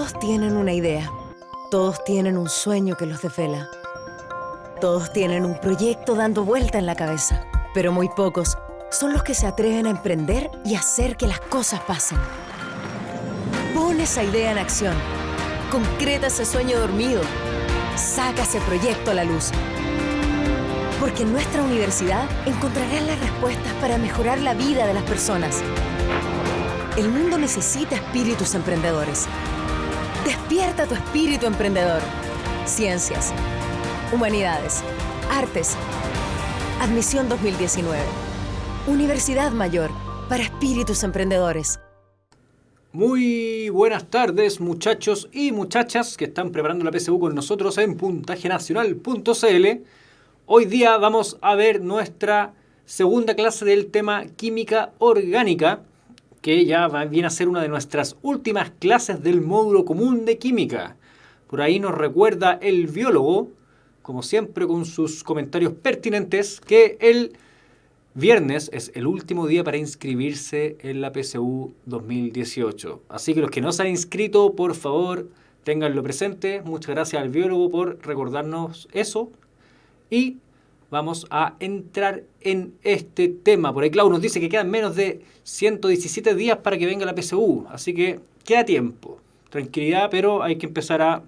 Todos tienen una idea. Todos tienen un sueño que los desvela. Todos tienen un proyecto dando vuelta en la cabeza. Pero muy pocos son los que se atreven a emprender y hacer que las cosas pasen. Pon esa idea en acción. Concreta ese sueño dormido. Saca ese proyecto a la luz. Porque en nuestra universidad encontrarás las respuestas para mejorar la vida de las personas. El mundo necesita espíritus emprendedores. Despierta tu espíritu emprendedor. Ciencias, humanidades, artes. Admisión 2019. Universidad Mayor para espíritus emprendedores. Muy buenas tardes, muchachos y muchachas que están preparando la PSU con nosotros en puntajenacional.cl. Hoy día vamos a ver nuestra segunda clase del tema química orgánica, que ya viene a ser una de nuestras últimas clases del módulo común de química. Por ahí nos recuerda el biólogo, como siempre con sus comentarios pertinentes, que el viernes es el último día para inscribirse en la PSU 2018. Así que los que no se han inscrito, por favor, ténganlo presente. Muchas gracias al biólogo por recordarnos eso. Y vamos a entrar en este tema. Por ahí Clau nos dice que quedan menos de 117 días para que venga la PSU. Así que queda tiempo. Tranquilidad, pero hay que empezar a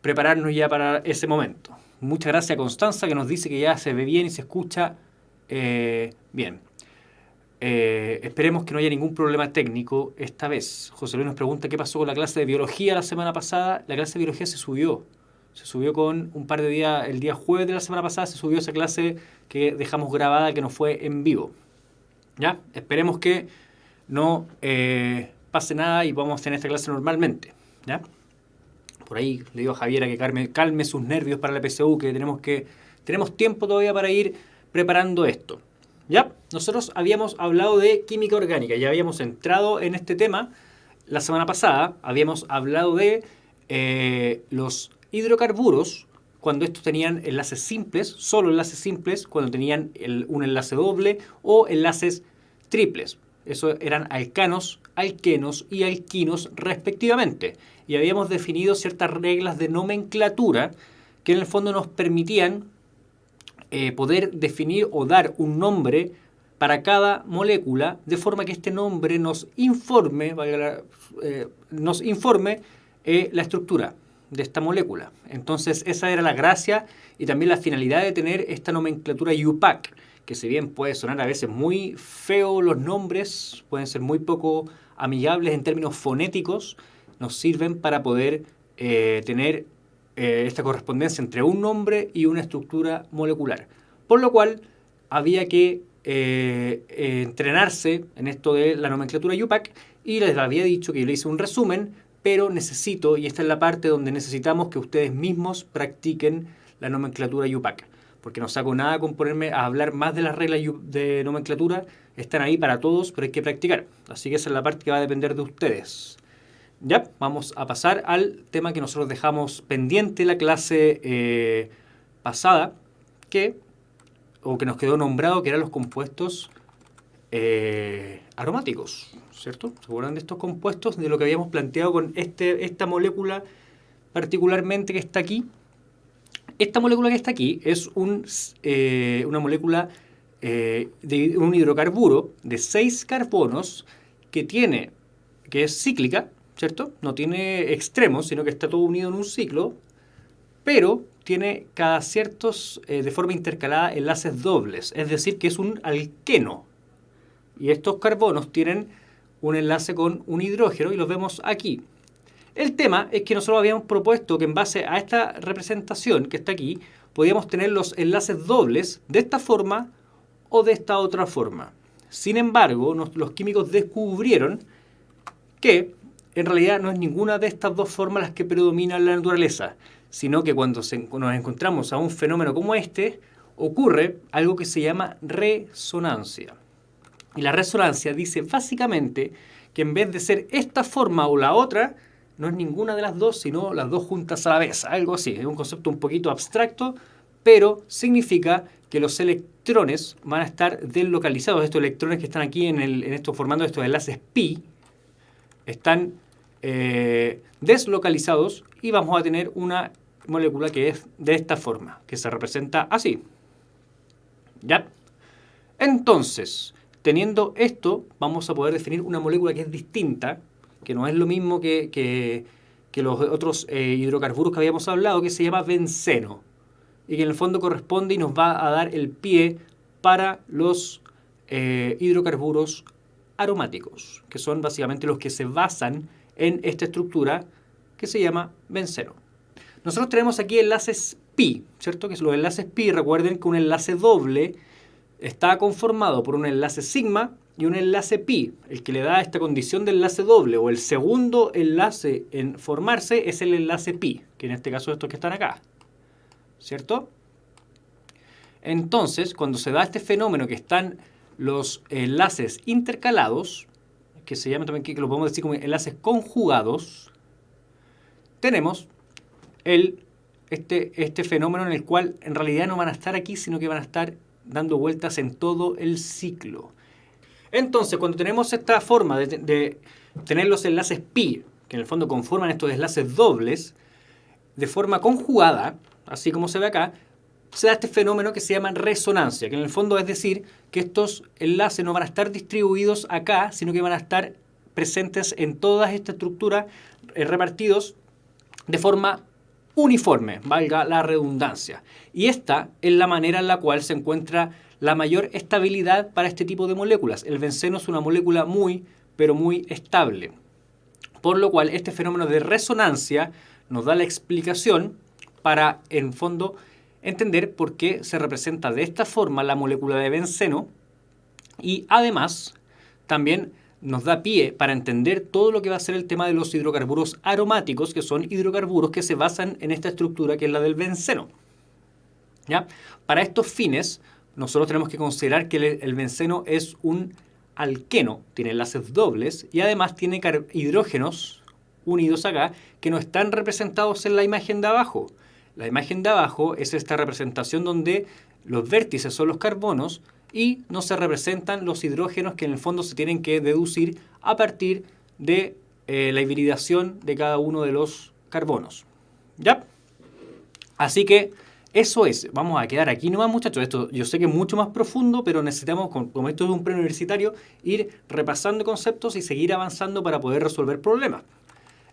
prepararnos ya para ese momento. Muchas gracias a Constanza que nos dice que ya se ve bien y se escucha bien. Esperemos que no haya ningún problema técnico esta vez. José Luis nos pregunta qué pasó con la clase de biología la semana pasada. La clase de biología se subió con un par de días, el día jueves de la semana pasada se subió esa clase que dejamos grabada, que no fue en vivo. ¿Ya? Esperemos que no pase nada y podamos tener esta clase normalmente. ¿Ya? Por ahí le digo a Javiera que calme sus nervios para la PSU, que tenemos tiempo todavía para ir preparando esto. ¿Ya? Nosotros habíamos hablado de química orgánica, ya habíamos entrado en este tema la semana pasada, habíamos hablado de los hidrocarburos, cuando estos tenían enlaces simples, solo enlaces simples, cuando tenían un enlace doble o enlaces triples. Eso eran alcanos, alquenos y alquinos respectivamente. Y habíamos definido ciertas reglas de nomenclatura que en el fondo nos permitían poder definir o dar un nombre para cada molécula, de forma que este nombre nos informe la estructura de esta molécula. Entonces esa era la gracia y también la finalidad de tener esta nomenclatura IUPAC, que si bien puede sonar a veces muy feo los nombres, pueden ser muy poco amigables en términos fonéticos, nos sirven para poder tener esta correspondencia entre un nombre y una estructura molecular. Por lo cual había que entrenarse en esto de la nomenclatura IUPAC y les había dicho que yo le hice un resumen, pero necesito, y esta es la parte donde necesitamos que ustedes mismos practiquen la nomenclatura IUPAC, porque no saco nada con ponerme a hablar más de las reglas de nomenclatura, están ahí para todos, pero hay que practicar. Así que esa es la parte que va a depender de ustedes. Ya, vamos a pasar al tema que nosotros dejamos pendiente la clase pasada, que nos quedó nombrado, que eran los compuestos aromáticos, ¿cierto? ¿Se acuerdan de estos compuestos? De lo que habíamos planteado con esta molécula particularmente que está aquí. Esta molécula que está aquí es una molécula de un hidrocarburo de 6 carbonos que es cíclica, ¿cierto? No tiene extremos, sino que está todo unido en un ciclo, pero tiene cada ciertos, de forma intercalada, enlaces dobles, es decir, que es un alqueno. Y estos carbonos tienen un enlace con un hidrógeno y los vemos aquí. El tema es que nosotros habíamos propuesto que en base a esta representación que está aquí, podíamos tener los enlaces dobles de esta forma o de esta otra forma. Sin embargo, los químicos descubrieron que en realidad no es ninguna de estas dos formas las que predominan en la naturaleza, sino que cuando nos encontramos a un fenómeno como este, ocurre algo que se llama resonancia. Y la resonancia dice básicamente que en vez de ser esta forma o la otra, no es ninguna de las dos, sino las dos juntas a la vez. Algo así, es un concepto un poquito abstracto, pero significa que los electrones van a estar deslocalizados. Estos electrones que están aquí formando estos enlaces pi, están deslocalizados y vamos a tener una molécula que es de esta forma, que se representa así. ¿Ya? Entonces, teniendo esto, vamos a poder definir una molécula que es distinta, que no es lo mismo que los otros hidrocarburos que habíamos hablado, que se llama benceno, y que en el fondo corresponde y nos va a dar el pie para los hidrocarburos aromáticos, que son básicamente los que se basan en esta estructura que se llama benceno. Nosotros tenemos aquí enlaces pi, ¿cierto? Que los enlaces pi, recuerden que un enlace doble está conformado por un enlace sigma y un enlace pi. El que le da esta condición de enlace doble o el segundo enlace en formarse es el enlace pi, que en este caso estos que están acá, ¿cierto? Entonces, cuando se da este fenómeno que están los enlaces intercalados, que se llama también, que lo podemos decir como enlaces conjugados, tenemos este fenómeno en el cual en realidad no van a estar aquí, sino que van a estar dando vueltas en todo el ciclo. Entonces, cuando tenemos esta forma de tener los enlaces pi, que en el fondo conforman estos enlaces dobles, de forma conjugada, así como se ve acá, se da este fenómeno que se llama resonancia, que en el fondo es decir que estos enlaces no van a estar distribuidos acá, sino que van a estar presentes en toda esta estructura, repartidos de forma uniforme, valga la redundancia. Y esta es la manera en la cual se encuentra la mayor estabilidad para este tipo de moléculas. El benceno es una molécula muy, pero muy estable. Por lo cual, este fenómeno de resonancia nos da la explicación para, en fondo, entender por qué se representa de esta forma la molécula de benceno y, además, también nos da pie para entender todo lo que va a ser el tema de los hidrocarburos aromáticos, que son hidrocarburos que se basan en esta estructura que es la del benceno. ¿Ya? Para estos fines, nosotros tenemos que considerar que el benceno es un alqueno, tiene enlaces dobles y además tiene hidrógenos unidos acá que no están representados en la imagen de abajo. La imagen de abajo es esta representación donde los vértices son los carbonos y no se representan los hidrógenos que en el fondo se tienen que deducir a partir de la hibridación de cada uno de los carbonos. ¿Ya? Así que eso es. Vamos a quedar aquí nomás, muchachos. Esto yo sé que es mucho más profundo, pero necesitamos, como esto es un preuniversitario, ir repasando conceptos y seguir avanzando para poder resolver problemas.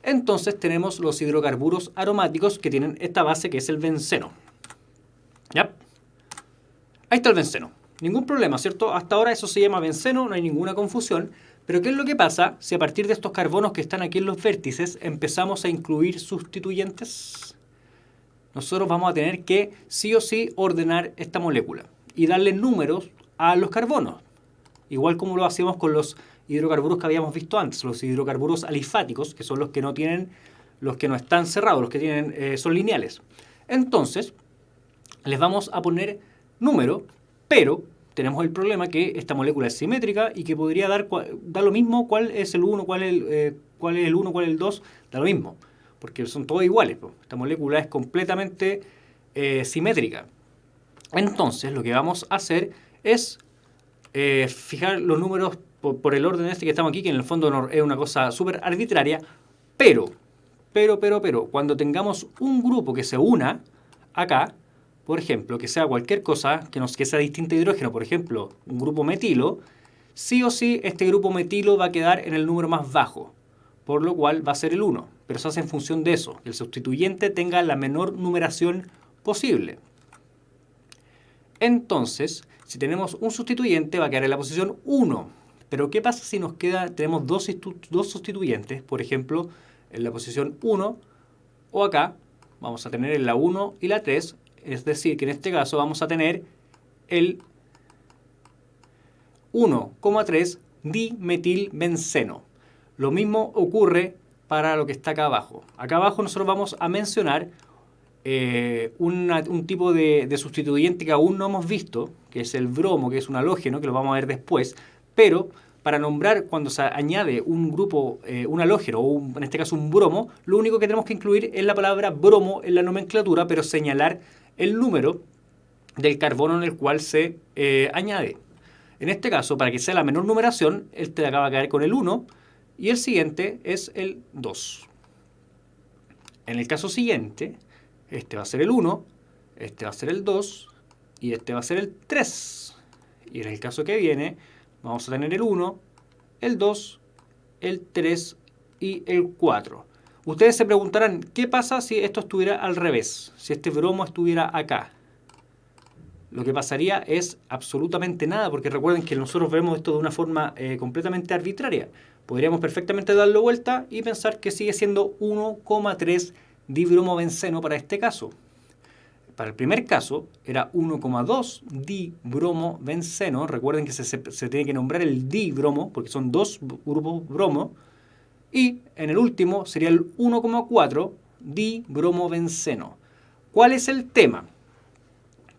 Entonces tenemos los hidrocarburos aromáticos que tienen esta base que es el benceno. ¿Ya? Ahí está el benceno. Ningún problema, ¿cierto? Hasta ahora eso se llama benceno, no hay ninguna confusión. Pero ¿qué es lo que pasa si a partir de estos carbonos que están aquí en los vértices empezamos a incluir sustituyentes? Nosotros vamos a tener que sí o sí ordenar esta molécula y darle números a los carbonos. Igual como lo hacemos con los hidrocarburos que habíamos visto antes, los hidrocarburos alifáticos, que son los que no tienen, los que no están cerrados, los que tienen, son lineales. Entonces, les vamos a poner número, pero tenemos el problema que esta molécula es simétrica y que podría dar lo mismo cuál es el 1, cuál es el 1, cuál es el 2, da lo mismo, porque son todos iguales. Esta molécula es completamente simétrica. Entonces, lo que vamos a hacer es fijar los números por el orden este que estamos aquí, que en el fondo es una cosa súper arbitraria, pero, cuando tengamos un grupo que se una acá, por ejemplo, que sea cualquier cosa, que sea distinto de hidrógeno, por ejemplo, un grupo metilo, sí o sí este grupo metilo va a quedar en el número más bajo, por lo cual va a ser el 1, pero se hace en función de eso, que el sustituyente tenga la menor numeración posible. Entonces, si tenemos un sustituyente, va a quedar en la posición 1. Pero ¿qué pasa si tenemos dos sustituyentes? Por ejemplo, en la posición 1 o acá, vamos a tener en la 1 y la 3. Es decir, que en este caso vamos a tener el 1,3 dimetilbenceno. Lo mismo ocurre para lo que está acá abajo. Acá abajo nosotros vamos a mencionar un tipo de sustituyente que aún no hemos visto, que es el bromo, que es un halógeno, que lo vamos a ver después, pero para nombrar cuando se añade un grupo, un halógeno, o en este caso un bromo, lo único que tenemos que incluir es la palabra bromo en la nomenclatura, pero señalar el número del carbono en el cual se añade. En este caso, para que sea la menor numeración, este de acá va a caer con el 1, y el siguiente es el 2. En el caso siguiente, este va a ser el 1, este va a ser el 2 y este va a ser el 3. Y en el caso que viene, vamos a tener el 1, el 2, el 3 y el 4. Ustedes se preguntarán, ¿qué pasa si esto estuviera al revés? Si este bromo estuviera acá. Lo que pasaría es absolutamente nada, porque recuerden que nosotros vemos esto de una forma completamente arbitraria. Podríamos perfectamente darle vuelta y pensar que sigue siendo 1,3 dibromobenceno para este caso. Para el primer caso era 1,2 dibromobenceno. Recuerden que se tiene que nombrar el dibromo, porque son dos grupos bromo. Y en el último sería el 1,4 dibromobenceno. ¿Cuál es el tema?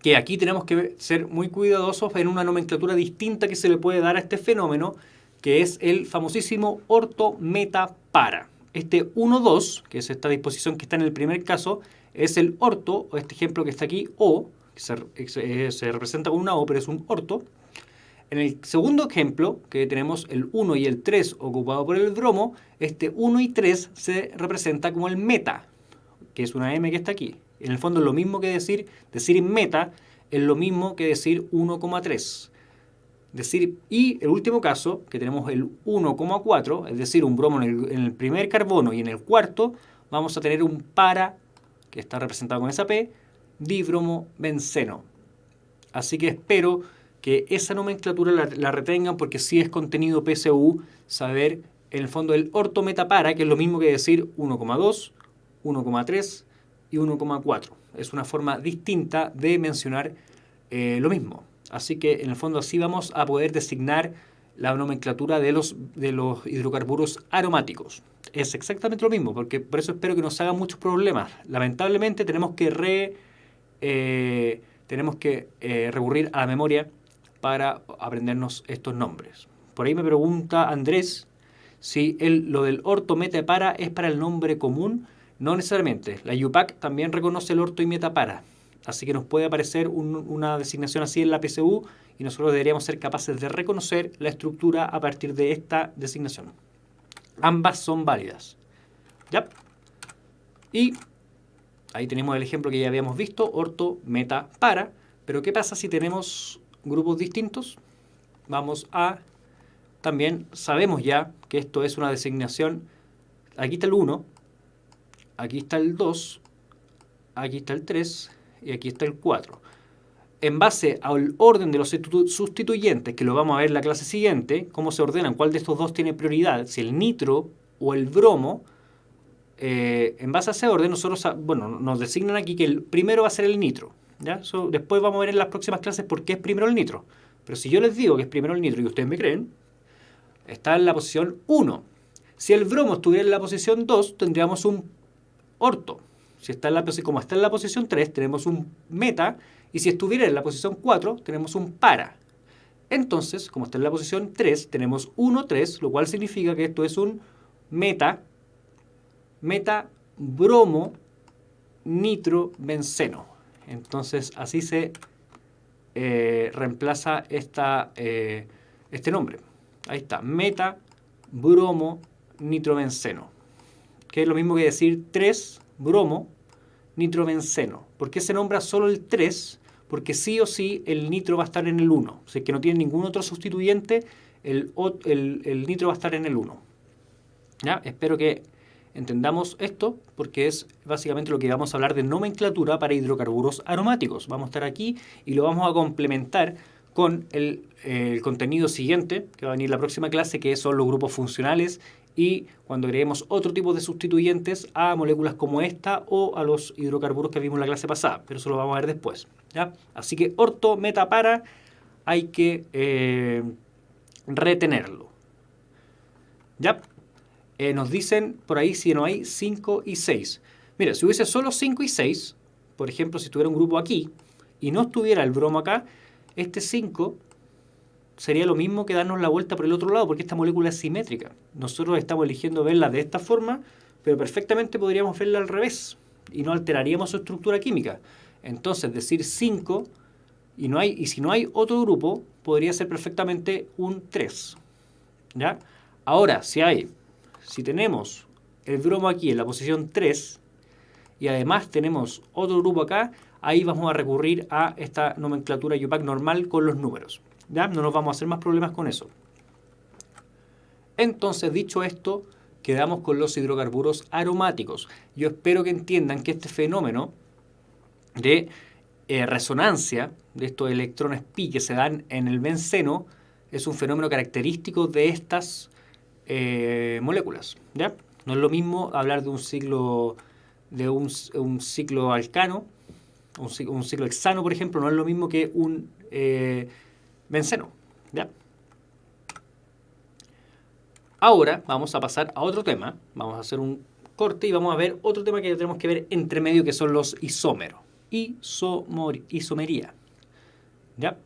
Que aquí tenemos que ser muy cuidadosos en una nomenclatura distinta que se le puede dar a este fenómeno, que es el famosísimo orto-meta-para. Este 1,2, que es esta disposición que está en el primer caso, es el orto, o este ejemplo que está aquí, O, que se representa con una O, pero es un orto. En el segundo ejemplo, que tenemos el 1 y el 3 ocupado por el bromo, este 1 y 3 se representa como el meta, que es una M que está aquí. En el fondo es lo mismo que decir meta, es lo mismo que decir 1,3. Y el último caso, que tenemos el 1,4, es decir, un bromo en el primer carbono y en el cuarto, vamos a tener un para, que está representado con esa P, dibromobenceno. Así que espero que esa nomenclatura la retengan, porque sí es contenido PSU saber en el fondo el ortometapara, que es lo mismo que decir 1,2, 1,3 y 1,4. Es una forma distinta de mencionar lo mismo. Así que en el fondo así vamos a poder designar la nomenclatura de los hidrocarburos aromáticos. Es exactamente lo mismo, porque por eso espero que nos hagan muchos problemas. Lamentablemente tenemos que recurrir a la memoria para aprendernos estos nombres. Por ahí me pregunta Andrés si lo del orto-meta-para es para el nombre común. No necesariamente. La IUPAC también reconoce el orto y metapara. Así que nos puede aparecer una designación así en la PSU y nosotros deberíamos ser capaces de reconocer la estructura a partir de esta designación. Ambas son válidas. ¿Ya? Y ahí tenemos el ejemplo que ya habíamos visto, orto, meta, para. Pero ¿qué pasa si tenemos grupos distintos? También sabemos ya que esto es una designación. Aquí está el 1, aquí está el 2, aquí está el 3 y aquí está el 4. En base al orden de los sustituyentes, que lo vamos a ver en la clase siguiente, cómo se ordenan, cuál de estos dos tiene prioridad, si el nitro o el bromo, en base a ese orden nosotros nos designan aquí que el primero va a ser el nitro. ¿Ya? Después vamos a ver en las próximas clases por qué es primero el nitro. Pero si yo les digo que es primero el nitro y ustedes me creen, está en la posición 1. Si el bromo estuviera en la posición 2, tendríamos un orto. Como está en la posición 3, tenemos un meta. Y si estuviera en la posición 4, tenemos un para. Entonces, como está en la posición 3, tenemos 1, 3, lo cual significa que esto es un meta bromo nitrobenceno. Entonces, así se reemplaza este nombre. Ahí está, meta bromo nitrobenceno. Que es lo mismo que decir 3 bromo nitrobenceno. ¿Por qué se nombra solo el 3? Porque sí o sí el nitro va a estar en el 1. O sea, que no tiene ningún otro sustituyente, el nitro va a estar en el 1. ¿Ya? Espero que entendamos esto, porque es básicamente lo que vamos a hablar de nomenclatura para hidrocarburos aromáticos. Vamos a estar aquí y lo vamos a complementar con el contenido siguiente, que va a venir la próxima clase, que son los grupos funcionales, y cuando agreguemos otro tipo de sustituyentes a moléculas como esta o a los hidrocarburos que vimos en la clase pasada, pero eso lo vamos a ver después. ¿Ya? Así que orto, meta, para, hay que retenerlo. ¿Ya? Nos dicen por ahí si no hay 5 y 6. Mira, si hubiese solo 5 y 6, por ejemplo, si tuviera un grupo aquí y no estuviera el bromo acá, este 5 sería lo mismo que darnos la vuelta por el otro lado, porque esta molécula es simétrica. Nosotros estamos eligiendo verla de esta forma, pero perfectamente podríamos verla al revés y no alteraríamos su estructura química. Entonces, decir 5 y si no hay otro grupo, podría ser perfectamente un 3. ¿Ya? Ahora, si hay si tenemos el bromo aquí en la posición 3 y además tenemos otro grupo acá, ahí vamos a recurrir a esta nomenclatura IUPAC normal con los números. ¿Ya? No nos vamos a hacer más problemas con eso. Entonces, dicho esto, quedamos con los hidrocarburos aromáticos. Yo espero que entiendan que este fenómeno de resonancia de estos electrones pi que se dan en el benceno es un fenómeno característico de estas moléculas. ¿Ya? No es lo mismo hablar de un ciclo alcano, un ciclo hexano, por ejemplo, no es lo mismo que un benceno. ¿Ya? Ahora vamos a pasar a otro tema. Vamos a hacer un corte y vamos a ver otro tema que tenemos que ver entre medio, que son los isómeros. Isomería. ¿Ya?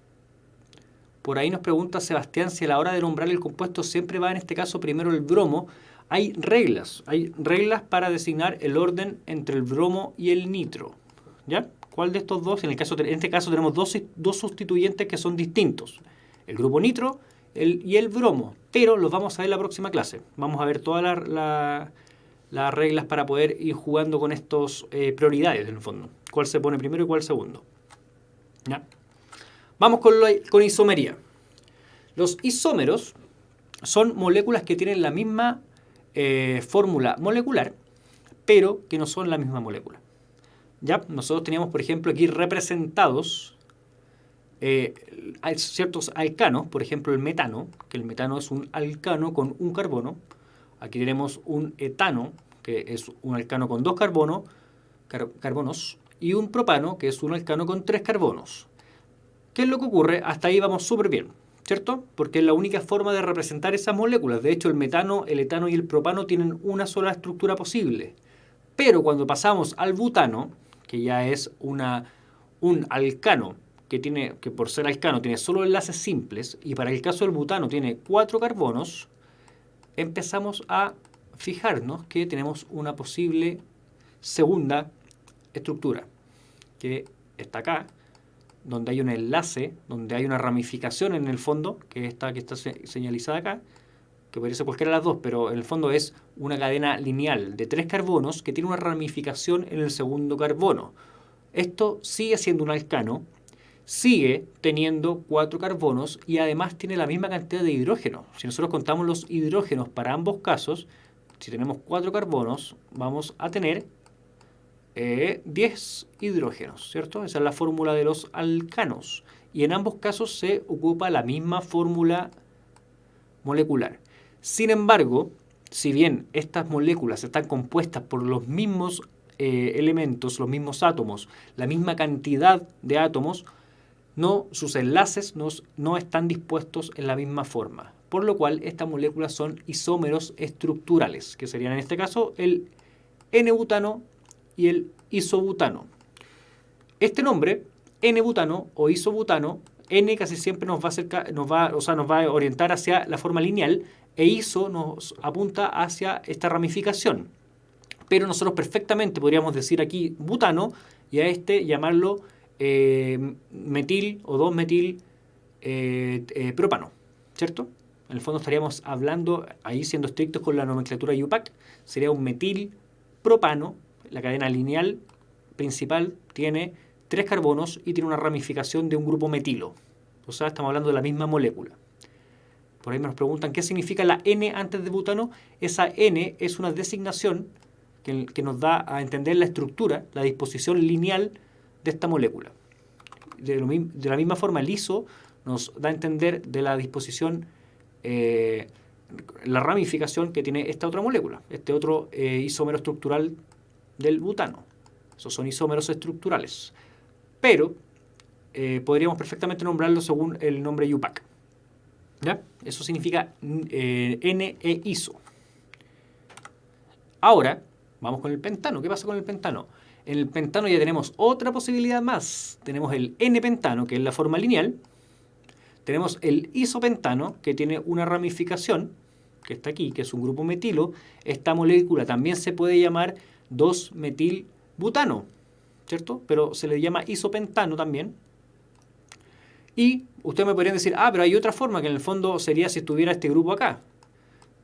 Por ahí nos pregunta Sebastián si a la hora de nombrar el compuesto siempre va en este caso primero el bromo. Hay reglas para designar el orden entre el bromo y el nitro. ¿Ya? ¿Cuál de estos dos? En este caso tenemos dos sustituyentes que son distintos. El grupo nitro y el bromo. Pero los vamos a ver en la próxima clase. Vamos a ver todas las reglas para poder ir jugando con estos prioridades en el fondo. Cuál se pone primero y cuál segundo. ¿Ya? Vamos con isomería. Los isómeros son moléculas que tienen la misma fórmula molecular, pero que no son la misma molécula. ¿Ya? Nosotros teníamos, por ejemplo, aquí representados ciertos alcanos, por ejemplo el metano, que el metano es un alcano con un carbono. Aquí tenemos un etano, que es un alcano con dos carbonos, y un propano, que es un alcano con tres carbonos. ¿Qué es lo que ocurre? Hasta ahí vamos súper bien, ¿cierto? Porque es la única forma de representar esas moléculas. De hecho, el metano, el etano y el propano tienen una sola estructura posible. Pero cuando pasamos al butano, que ya es un alcano, que por ser alcano tiene solo enlaces simples, y para el caso del butano tiene 4 carbonos, empezamos a fijarnos que tenemos una posible segunda estructura, que está acá, donde hay un enlace, donde hay una ramificación en el fondo, que está señalizada acá, que puede ser cualquiera de las dos, pero en el fondo es una cadena lineal de 3 carbonos que tiene una ramificación en el segundo carbono. Esto sigue siendo un alcano, sigue teniendo 4 carbonos y además tiene la misma cantidad de hidrógeno. Si nosotros contamos los hidrógenos para ambos casos, si tenemos 4 carbonos, vamos a tener 10 hidrógenos, ¿cierto? Esa es la fórmula de los alcanos. Y en ambos casos se ocupa la misma fórmula molecular. Sin embargo, si bien estas moléculas están compuestas por los mismos elementos, los mismos átomos, la misma cantidad de átomos, sus enlaces no están dispuestos en la misma forma. Por lo cual, estas moléculas son isómeros estructurales, que serían en este caso el N-butano y el isobutano. Este nombre, N-butano o isobutano, N casi siempre nos va a orientar hacia la forma lineal e iso nos apunta hacia esta ramificación. Pero nosotros perfectamente podríamos decir aquí butano y a este llamarlo metil o 2-metil propano, ¿cierto? En el fondo estaríamos hablando, ahí siendo estrictos con la nomenclatura IUPAC, sería un metil propano. La cadena lineal principal tiene 3 carbonos y tiene una ramificación de un grupo metilo. O sea, estamos hablando de la misma molécula. Por ahí nos preguntan qué significa la N antes de butano. Esa N es una designación que nos da a entender la estructura, la disposición lineal de esta molécula. De la misma forma, el iso nos da a entender de la disposición, la ramificación que tiene esta otra molécula, este otro isómero estructural del butano. Esos son isómeros estructurales. Pero podríamos perfectamente nombrarlo según el nombre IUPAC. ¿Ya? Eso significa N e iso. Ahora, vamos con el pentano. ¿Qué pasa con el pentano? En el pentano ya tenemos otra posibilidad más. Tenemos el N-pentano, que es la forma lineal. Tenemos el isopentano, que tiene una ramificación, que está aquí, que es un grupo metilo. Esta molécula también se puede llamar 2-metilbutano, ¿cierto? Pero se le llama isopentano también. Y ustedes me podrían decir, pero hay otra forma, que en el fondo sería si estuviera este grupo acá.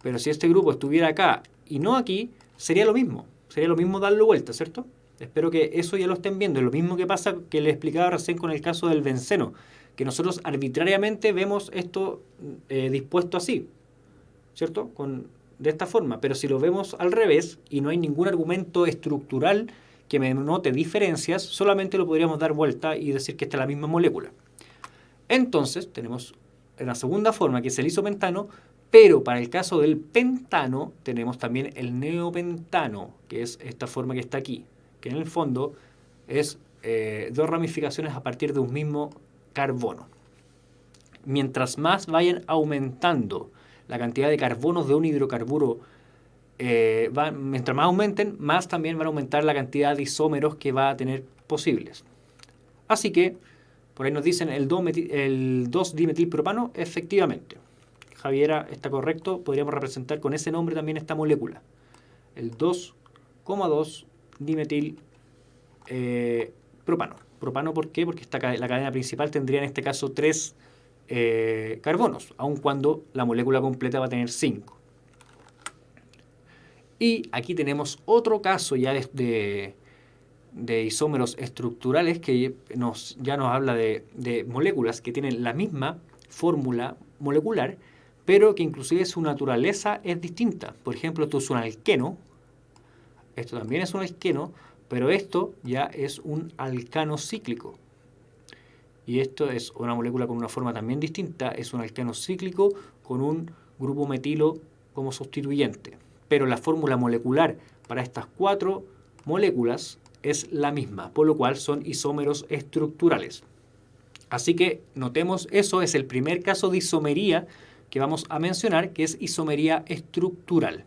Pero si este grupo estuviera acá y no aquí, sería lo mismo. Sería lo mismo darlo vuelta, ¿cierto? Espero que eso ya lo estén viendo. Es lo mismo que pasa que les explicaba recién con el caso del benceno, que nosotros arbitrariamente vemos esto dispuesto así, ¿cierto? De esta forma. Pero si lo vemos al revés y no hay ningún argumento estructural que me note diferencias, solamente lo podríamos dar vuelta y decir que esta es la misma molécula. Entonces, tenemos la segunda forma, que es el isopentano, pero para el caso del pentano, tenemos también el neopentano, que es esta forma que está aquí, que en el fondo es dos ramificaciones a partir de un mismo carbono. Mientras más vayan aumentando la cantidad de carbonos de un hidrocarburo, mientras más aumenten, más también van a aumentar la cantidad de isómeros que va a tener posibles. Así que, por ahí nos dicen el 2-dimetilpropano, efectivamente. Javiera, está correcto, podríamos representar con ese nombre también esta molécula. El 2,2-dimetilpropano. Propano, ¿por qué? Porque la cadena principal tendría en este caso 3 carbonos, aun cuando la molécula completa va a tener 5. Y aquí tenemos otro caso ya de isómeros estructurales que ya nos habla de moléculas que tienen la misma fórmula molecular, pero que inclusive su naturaleza es distinta. Por ejemplo, esto es un alqueno, esto también es un alqueno, pero esto ya es un alcano cíclico. Y esto es una molécula con una forma también distinta, es un alcano cíclico con un grupo metilo como sustituyente. Pero la fórmula molecular para estas 4 moléculas es la misma, por lo cual son isómeros estructurales. Así que notemos, eso es el primer caso de isomería que vamos a mencionar, que es isomería estructural.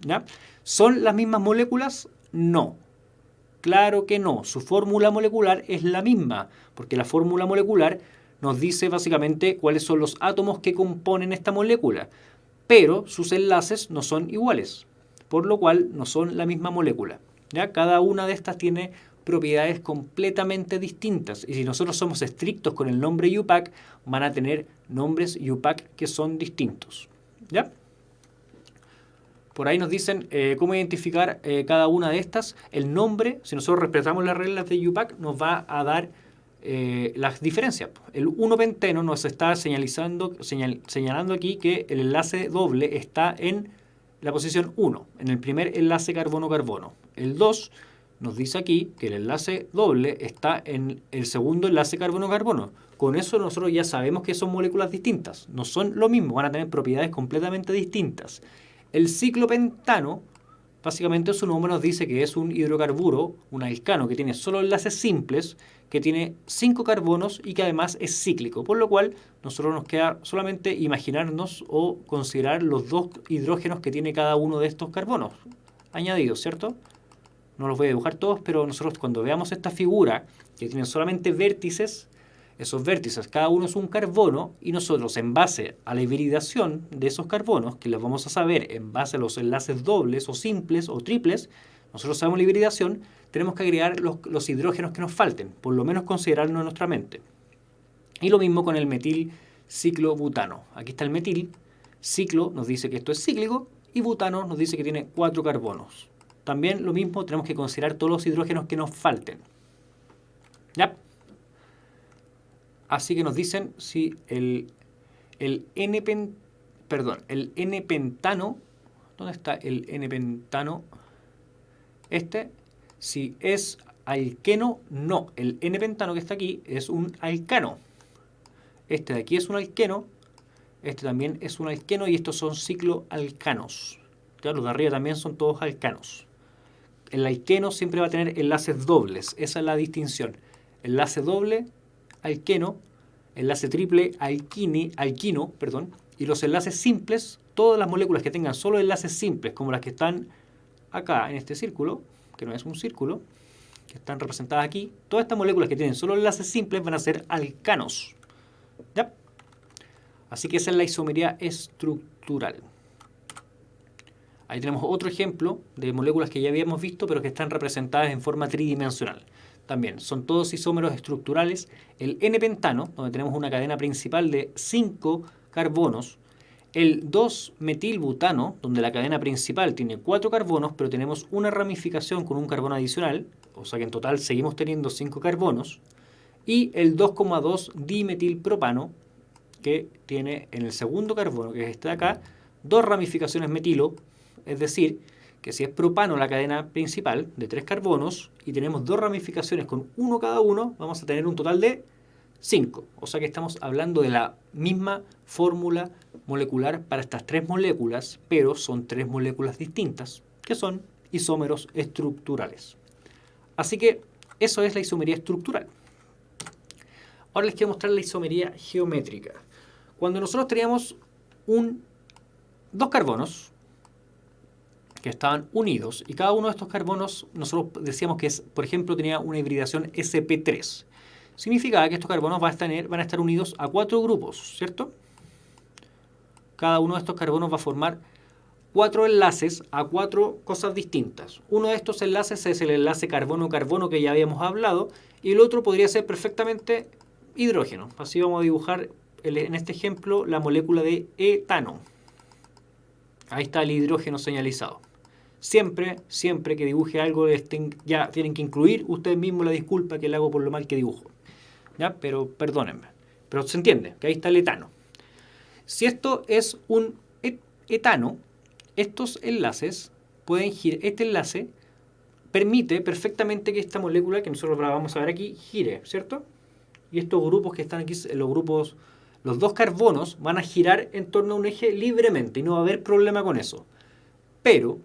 ¿Ya? ¿Son las mismas moléculas? No. Claro que no. Su fórmula molecular es la misma, porque la fórmula molecular nos dice básicamente cuáles son los átomos que componen esta molécula, pero sus enlaces no son iguales, por lo cual no son la misma molécula. ¿Ya? Cada una de estas tiene propiedades completamente distintas, y si nosotros somos estrictos con el nombre IUPAC, van a tener nombres IUPAC que son distintos. ¿Ya? Por ahí nos dicen cómo identificar cada una de estas. El nombre, si nosotros respetamos las reglas de IUPAC, nos va a dar las diferencias. El 1-penteno nos está señalando aquí que el enlace doble está en la posición 1, en el primer enlace carbono-carbono. El 2 nos dice aquí que el enlace doble está en el segundo enlace carbono-carbono. Con eso nosotros ya sabemos que son moléculas distintas. No son lo mismo, van a tener propiedades completamente distintas. El ciclopentano, básicamente su nombre nos dice que es un hidrocarburo, un alcano que tiene solo enlaces simples, que tiene 5 carbonos y que además es cíclico, por lo cual nosotros nos queda solamente imaginarnos o considerar los 2 hidrógenos que tiene cada uno de estos carbonos añadidos, ¿cierto? No los voy a dibujar todos, pero nosotros cuando veamos esta figura que tiene solamente vértices, esos vértices, cada uno es un carbono, y nosotros en base a la hibridación de esos carbonos, que los vamos a saber en base a los enlaces dobles o simples o triples, nosotros sabemos la hibridación, tenemos que agregar los hidrógenos que nos falten, por lo menos considerarlo en nuestra mente. Y lo mismo con el metil ciclobutano. Aquí está el metil, ciclo nos dice que esto es cíclico, y butano nos dice que tiene 4 carbonos. También lo mismo, tenemos que considerar todos los hidrógenos que nos falten. ¿Ya? Así que nos dicen si el N-pentano, ¿dónde está el N-pentano? Si es alqueno, no. El N-pentano que está aquí es un alcano. Este de aquí es un alqueno, este también es un alqueno, y estos son cicloalcanos. ¿Ya? Los de arriba también son todos alcanos. El alqueno siempre va a tener enlaces dobles, esa es la distinción. Enlace doble, alqueno, enlace triple, alquino, y los enlaces simples, todas las moléculas que tengan solo enlaces simples, como las que están acá en este círculo, que no es un círculo, que están representadas aquí, todas estas moléculas que tienen solo enlaces simples van a ser alcanos. ¿Ya? Así que esa es la isomería estructural. Ahí tenemos otro ejemplo de moléculas que ya habíamos visto, pero que están representadas en forma tridimensional. También son todos isómeros estructurales. El N-pentano, donde tenemos una cadena principal de 5 carbonos, El 2-metilbutano, donde la cadena principal tiene 4 carbonos, pero tenemos una ramificación con un carbono adicional, o sea que en total seguimos teniendo 5 carbonos, y el 2,2-dimetilpropano, que tiene en el segundo carbono, que es este de acá, 2 ramificaciones metilo, es decir, que si es propano la cadena principal de 3 carbonos y tenemos 2 ramificaciones con 1 cada uno, vamos a tener un total de 5. O sea que estamos hablando de la misma fórmula molecular para estas 3 moléculas, pero son 3 moléculas distintas, que son isómeros estructurales. Así que eso es la isomería estructural. Ahora les quiero mostrar la isomería geométrica. Cuando nosotros teníamos dos carbonos que estaban unidos y cada uno de estos carbonos nosotros decíamos que por ejemplo tenía una hibridación sp3. Significaba que estos carbonos van a estar unidos a 4 grupos, ¿cierto? Cada uno de estos carbonos va a formar 4 enlaces a 4 cosas distintas. Uno de estos enlaces es el enlace carbono-carbono que ya habíamos hablado y el otro podría ser perfectamente hidrógeno. Así vamos a dibujar en este ejemplo la molécula de etano. Ahí está el hidrógeno señalizado. Siempre que dibuje algo ya tienen que incluir ustedes mismos la disculpa que le hago por lo mal que dibujo. ¿Ya? Pero perdónenme. Pero se entiende que ahí está el etano. Si esto es un etano, estos enlaces pueden girar. Este enlace permite perfectamente que esta molécula, que nosotros la vamos a ver aquí, gire, ¿cierto? Y estos grupos que están aquí, los 2 carbonos, van a girar en torno a un eje libremente y no va a haber problema con eso. Pero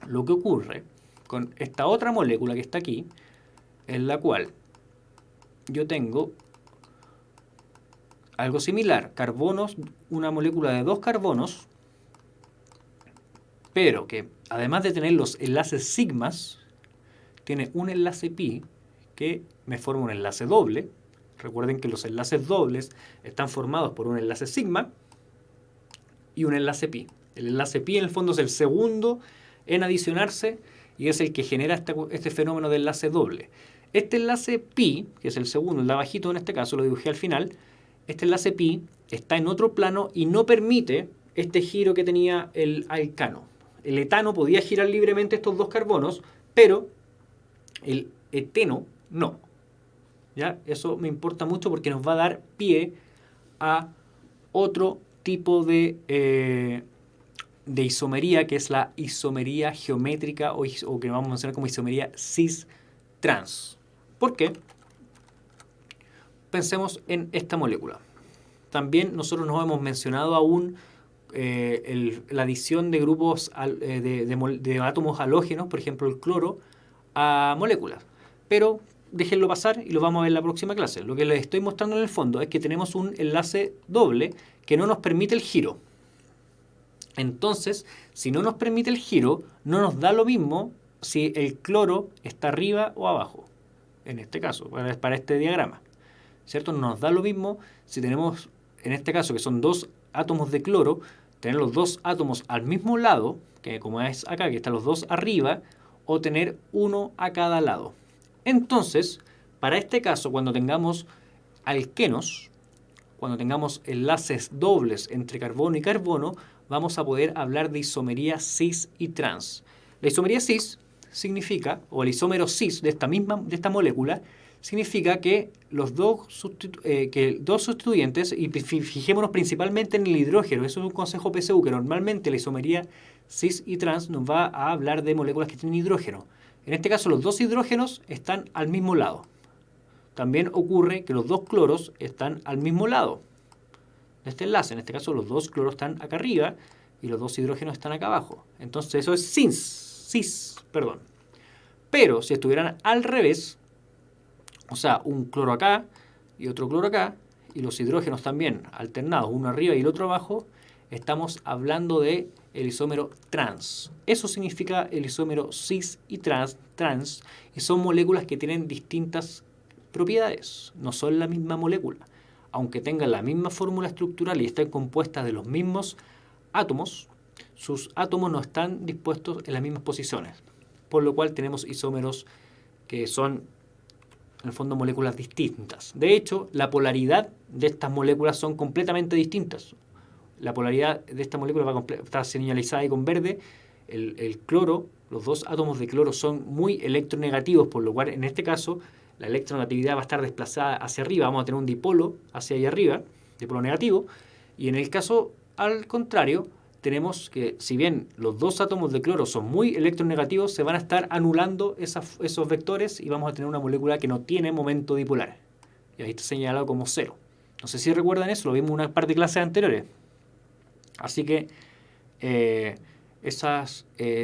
lo que ocurre con esta otra molécula que está aquí, en la cual yo tengo algo similar, carbonos, una molécula de 2 carbonos, pero que además de tener los enlaces sigmas, tiene un enlace pi que me forma un enlace doble. Recuerden que los enlaces dobles están formados por un enlace sigma y un enlace pi. El enlace pi en el fondo es el segundo en adicionarse y es el que genera este fenómeno de enlace doble. Este enlace pi, que es el segundo, el de abajito en este caso, lo dibujé al final, este enlace pi está en otro plano y no permite este giro que tenía el alcano. El etano podía girar libremente estos 2 carbonos, pero el eteno no. ¿Ya? Eso me importa mucho porque nos va a dar pie a otro tipo de isomería, que es la isomería geométrica o que vamos a mencionar como isomería cis-trans. ¿Por qué? Pensemos en esta molécula. También nosotros no hemos mencionado aún la adición de grupos de átomos halógenos, por ejemplo el cloro, a moléculas. Pero déjenlo pasar y lo vamos a ver en la próxima clase. Lo que les estoy mostrando en el fondo es que tenemos un enlace doble que no nos permite el giro. Entonces, si no nos permite el giro, no nos da lo mismo si el cloro está arriba o abajo. En este caso, para este diagrama. ¿Cierto? No nos da lo mismo si tenemos, en este caso, que son 2 átomos de cloro, tener los 2 átomos al mismo lado, que como es acá, que están los 2 arriba, o tener uno a cada lado. Entonces, para este caso, cuando tengamos alquenos, cuando tengamos enlaces dobles entre carbono y carbono, vamos a poder hablar de isomería cis y trans. La isomería cis significa, o el isómero cis de esta molécula, significa que los dos sustituyentes, y fijémonos principalmente en el hidrógeno, eso es un consejo PSU, que normalmente la isomería cis y trans nos va a hablar de moléculas que tienen hidrógeno. En este caso los 2 hidrógenos están al mismo lado. También ocurre que los 2 cloros están al mismo lado de este enlace. En este caso los 2 cloros están acá arriba y los 2 hidrógenos están acá abajo. Entonces eso es cis. Pero si estuvieran al revés, o sea, un cloro acá y otro cloro acá, y los hidrógenos también alternados, uno arriba y el otro abajo, estamos hablando de el isómero trans. Eso significa el isómero cis y trans, y son moléculas que tienen distintas propiedades, no son la misma molécula. Aunque tengan la misma fórmula estructural y estén compuestas de los mismos átomos, sus átomos no están dispuestos en las mismas posiciones, por lo cual tenemos isómeros que son en el fondo moléculas distintas. De hecho, la polaridad de estas moléculas son completamente distintas. la polaridad de esta molécula está señalizada ahí con verde. El cloro, los dos átomos de cloro son muy electronegativos, por lo cual en este caso la electronegatividad va a estar desplazada hacia arriba. Vamos a tener un dipolo hacia allá arriba, dipolo negativo. Y en el caso al contrario, tenemos que, si bien los dos átomos de cloro son muy electronegativos, se van a estar anulando esos vectores y vamos a tener una molécula que no tiene momento dipolar. Y ahí está señalado como 0. No sé si recuerdan eso, lo vimos en una par de clases anteriores. Así que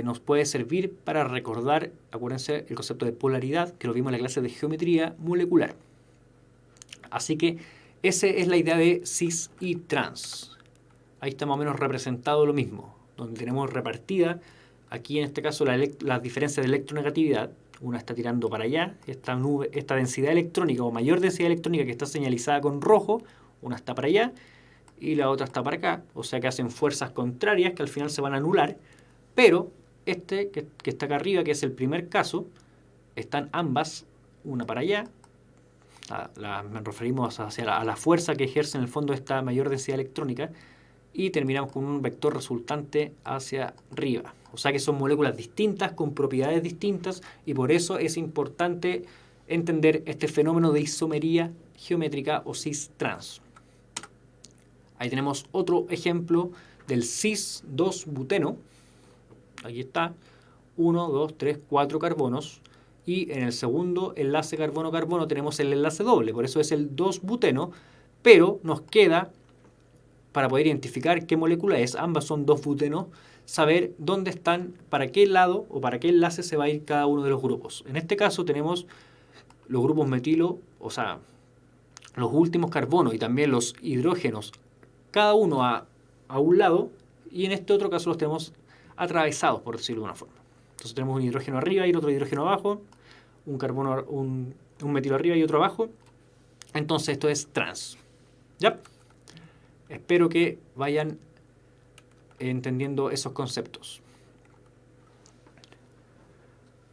nos puede servir para recordar, acuérdense, el concepto de polaridad, que lo vimos en la clase de geometría molecular. Así que esa es la idea de cis y trans. Ahí está más o menos representado lo mismo, donde tenemos repartida, aquí en este caso, las diferencias de electronegatividad. Una está tirando para allá, esta densidad electrónica o mayor densidad electrónica que está señalizada con rojo, una está para allá y la otra está para acá, o sea que hacen fuerzas contrarias que al final se van a anular, pero que está acá arriba, que es el primer caso, están ambas, una para allá, nos referimos a la fuerza que ejerce en el fondo esta mayor densidad electrónica, y terminamos con un vector resultante hacia arriba. O sea que son moléculas distintas, con propiedades distintas, y por eso es importante entender este fenómeno de isomería geométrica o cis-trans. Ahí tenemos otro ejemplo del cis-2-buteno. Aquí está, 1, 2, 3, 4 carbonos. Y en el segundo enlace carbono-carbono tenemos el enlace doble, por eso es el 2-buteno, pero nos queda, para poder identificar qué molécula es, ambas son 2-butenos, saber dónde están, para qué lado o para qué enlace se va a ir cada uno de los grupos. En este caso tenemos los grupos metilo, o sea, los últimos carbonos y también los hidrógenos, cada uno a un lado, y en este otro caso los tenemos atravesados, por decirlo de una forma. Entonces tenemos un hidrógeno arriba y otro hidrógeno abajo, un metilo arriba y otro abajo. Entonces esto es trans. ¿Ya? Espero que vayan entendiendo esos conceptos.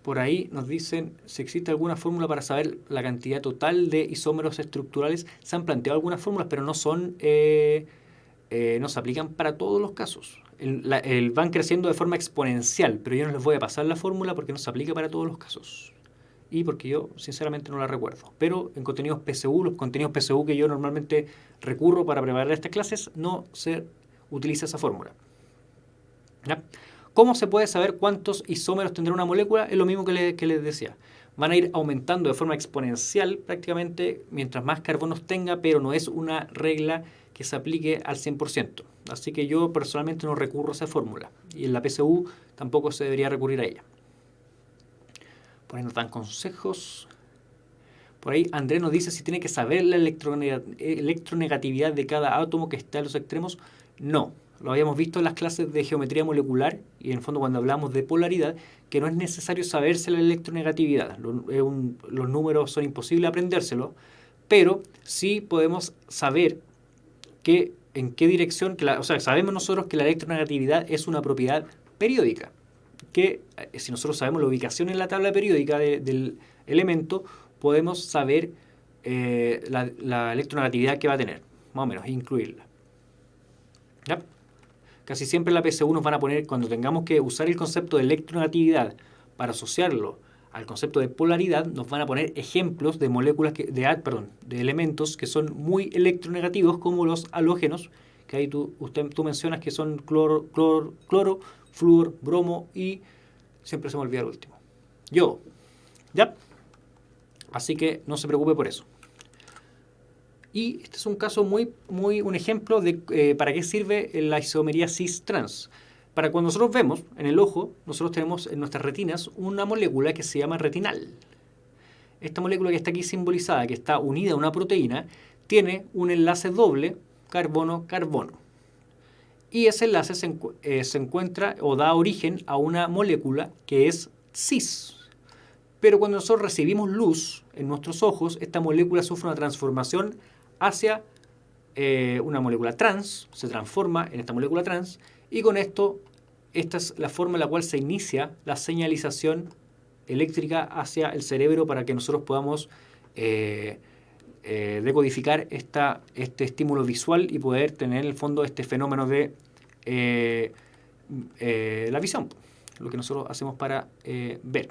Por ahí nos dicen si existe alguna fórmula para saber la cantidad total de isómeros estructurales. Se han planteado algunas fórmulas, pero no se aplican para todos los casos. Van creciendo de forma exponencial, pero yo no les voy a pasar la fórmula porque no se aplica para todos los casos. Y porque yo sinceramente no la recuerdo. Pero en contenidos PSU, los contenidos PSU que yo normalmente recurro para preparar estas clases, no se utiliza esa fórmula. ¿Ya? ¿Cómo se puede saber cuántos isómeros tendrá una molécula? Es lo mismo que les decía. Van a ir aumentando de forma exponencial prácticamente mientras más carbonos tenga, pero no es una regla que se aplique al 100%. Así que yo personalmente no recurro a esa fórmula. Y en la PSU tampoco se debería recurrir a ella. Por ahí nos dan consejos. Por ahí Andrés nos dice si tiene que saber la electronegatividad de cada átomo que está en los extremos. No, lo habíamos visto en las clases de geometría molecular y en el fondo cuando hablamos de polaridad, que no es necesario saberse la electronegatividad. Los números son imposibles aprendérselos, pero sí podemos saber en qué dirección, sabemos nosotros que la electronegatividad es una propiedad periódica, que si nosotros sabemos la ubicación en la tabla periódica del elemento, podemos saber la electronegatividad que va a tener, más o menos, incluirla. ¿Ya? Casi siempre en la PSU nos van a poner, cuando tengamos que usar el concepto de electronegatividad para asociarlo al concepto de polaridad, nos van a poner ejemplos de moléculas, de elementos que son muy electronegativos, como los halógenos, que ahí tú mencionas que son cloro, flúor, bromo y siempre se me olvida el último. ¿Ya? Así que no se preocupe por eso. Y este es un caso un ejemplo de para qué sirve la isomería cis-trans. Para cuando nosotros vemos en el ojo, nosotros tenemos en nuestras retinas una molécula que se llama retinal. Esta molécula que está aquí simbolizada, que está unida a una proteína, tiene un enlace doble carbono-carbono. Y ese enlace se encuentra o da origen a una molécula que es cis. Pero cuando nosotros recibimos luz en nuestros ojos, esta molécula sufre una transformación hacia una molécula trans, se transforma en esta molécula trans, y con esto, esta es la forma en la cual se inicia la señalización eléctrica hacia el cerebro para que nosotros podamos decodificar este estímulo visual y poder tener en el fondo este fenómeno de la visión, lo que nosotros hacemos para ver.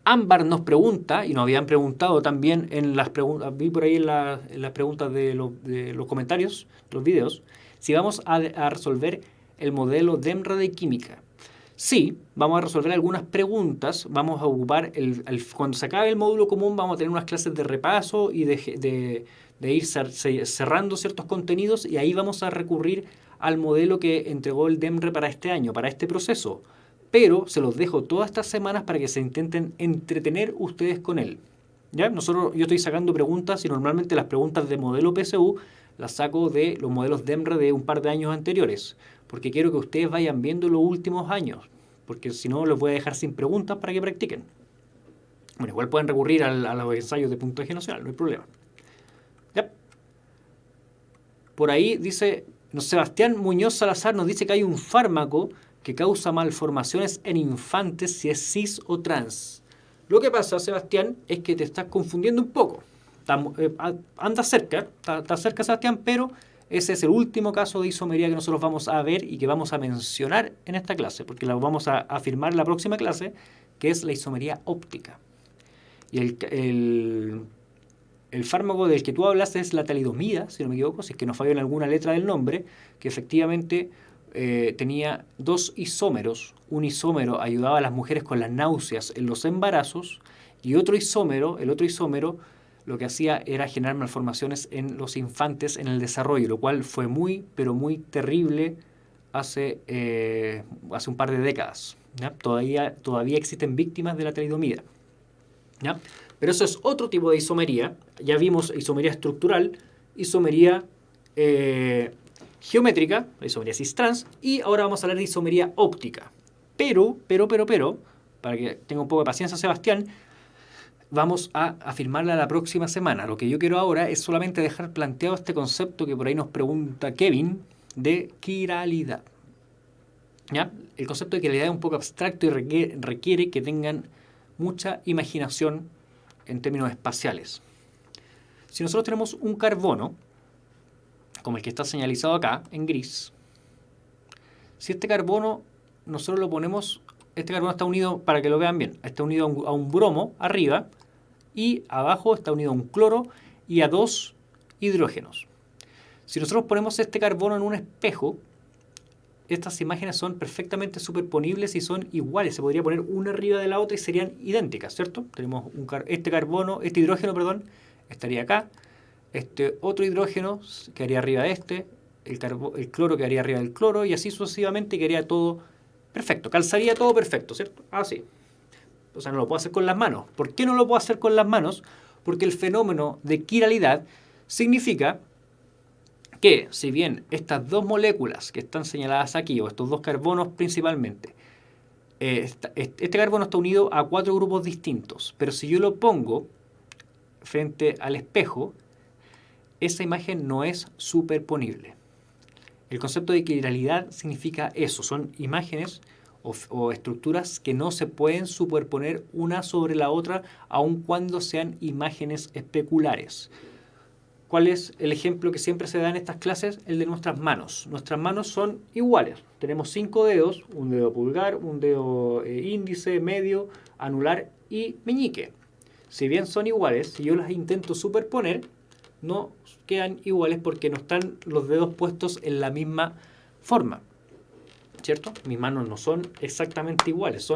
Ámbar nos pregunta, y nos habían preguntado también en las preguntas, vi por ahí en las preguntas de los comentarios, los videos, si vamos a resolver el modelo DEMRA de química. Sí, vamos a resolver algunas preguntas, vamos a ocupar, cuando se acabe el módulo común, vamos a tener unas clases de repaso y de ir cerrando ciertos contenidos, y ahí vamos a recurrir al modelo que entregó el DEMRE para este año, para este proceso. Pero se los dejo todas estas semanas para que se intenten entretener ustedes con él. ¿Ya? Yo estoy sacando preguntas, y normalmente las preguntas de modelo PSU las saco de los modelos DEMRE de un par de años anteriores, porque quiero que ustedes vayan viendo los últimos años, porque si no los voy a dejar sin preguntas para que practiquen. Bueno, igual pueden recurrir a los ensayos de puntaje nacional, no hay problema. ¿Ya? Por ahí dice, Sebastián Muñoz Salazar nos dice que hay un fármaco que causa malformaciones en infantes si es cis o trans. Lo que pasa, Sebastián, es que te estás confundiendo un poco. Anda cerca, está cerca, Sebastián, pero ese es el último caso de isomería que nosotros vamos a ver y que vamos a mencionar en esta clase, porque la vamos a afirmar en la próxima clase, que es la isomería óptica. Y el fármaco del que tú hablas es la talidomida, si no me equivoco, si es que no falló en alguna letra del nombre, que efectivamente tenía dos isómeros. Un isómero ayudaba a las mujeres con las náuseas en los embarazos, y el otro isómero lo que hacía era generar malformaciones en los infantes en el desarrollo, lo cual fue muy, pero muy terrible hace un par de décadas. ¿Ya? Todavía existen víctimas de la talidomida. ¿Ya? Pero eso es otro tipo de isomería. Ya vimos isomería estructural, isomería geométrica, la isomería cis-trans, y ahora vamos a hablar de isomería óptica. Pero, para que tenga un poco de paciencia, Sebastián, vamos a afirmarla la próxima semana. Lo que yo quiero ahora es solamente dejar planteado este concepto que por ahí nos pregunta Kevin, de quiralidad. ¿Ya? El concepto de quiralidad es un poco abstracto y requiere que tengan mucha imaginación en términos espaciales. Si nosotros tenemos un carbono, como el que está señalizado acá, en gris, si este carbono nosotros lo ponemos, este carbono está unido, para que lo vean bien, está unido a un bromo arriba, y abajo está unido a un cloro y a dos hidrógenos. Si nosotros ponemos este carbono en un espejo, estas imágenes son perfectamente superponibles y son iguales. Se podría poner una arriba de la otra y serían idénticas, ¿cierto? Tenemos este hidrógeno, estaría acá. Este otro hidrógeno quedaría arriba de este. El cloro quedaría arriba del cloro, y así sucesivamente quedaría todo perfecto. Calzaría todo perfecto, ¿cierto? Así. O sea, no lo puedo hacer con las manos. ¿Por qué no lo puedo hacer con las manos? Porque el fenómeno de quiralidad significa que, si bien estas dos moléculas que están señaladas aquí, o estos dos carbonos principalmente, este carbono está unido a 4 grupos distintos, pero si yo lo pongo frente al espejo, esa imagen no es superponible. El concepto de quiralidad significa eso, son imágenes o estructuras que no se pueden superponer una sobre la otra, aun cuando sean imágenes especulares. ¿Cuál es el ejemplo que siempre se da en estas clases? El de nuestras manos. Nuestras manos son iguales. Tenemos 5 dedos, un dedo pulgar, un dedo índice, medio, anular y meñique. Si bien son iguales, si yo las intento superponer, no quedan iguales porque no están los dedos puestos en la misma forma. ¿Cierto? Mis manos no son exactamente iguales.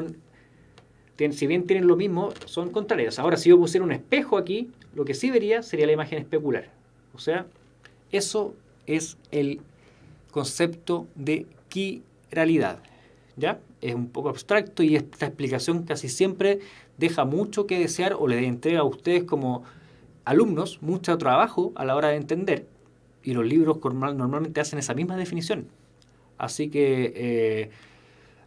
Si bien tienen lo mismo, son contrarias. Ahora, si yo pusiera un espejo aquí, lo que sí vería sería la imagen especular. O sea, eso es el concepto de quiralidad. ¿Ya? Es un poco abstracto, y esta explicación casi siempre deja mucho que desear, o le entrega a ustedes como alumnos mucho trabajo a la hora de entender, y los libros normalmente hacen esa misma definición. Así que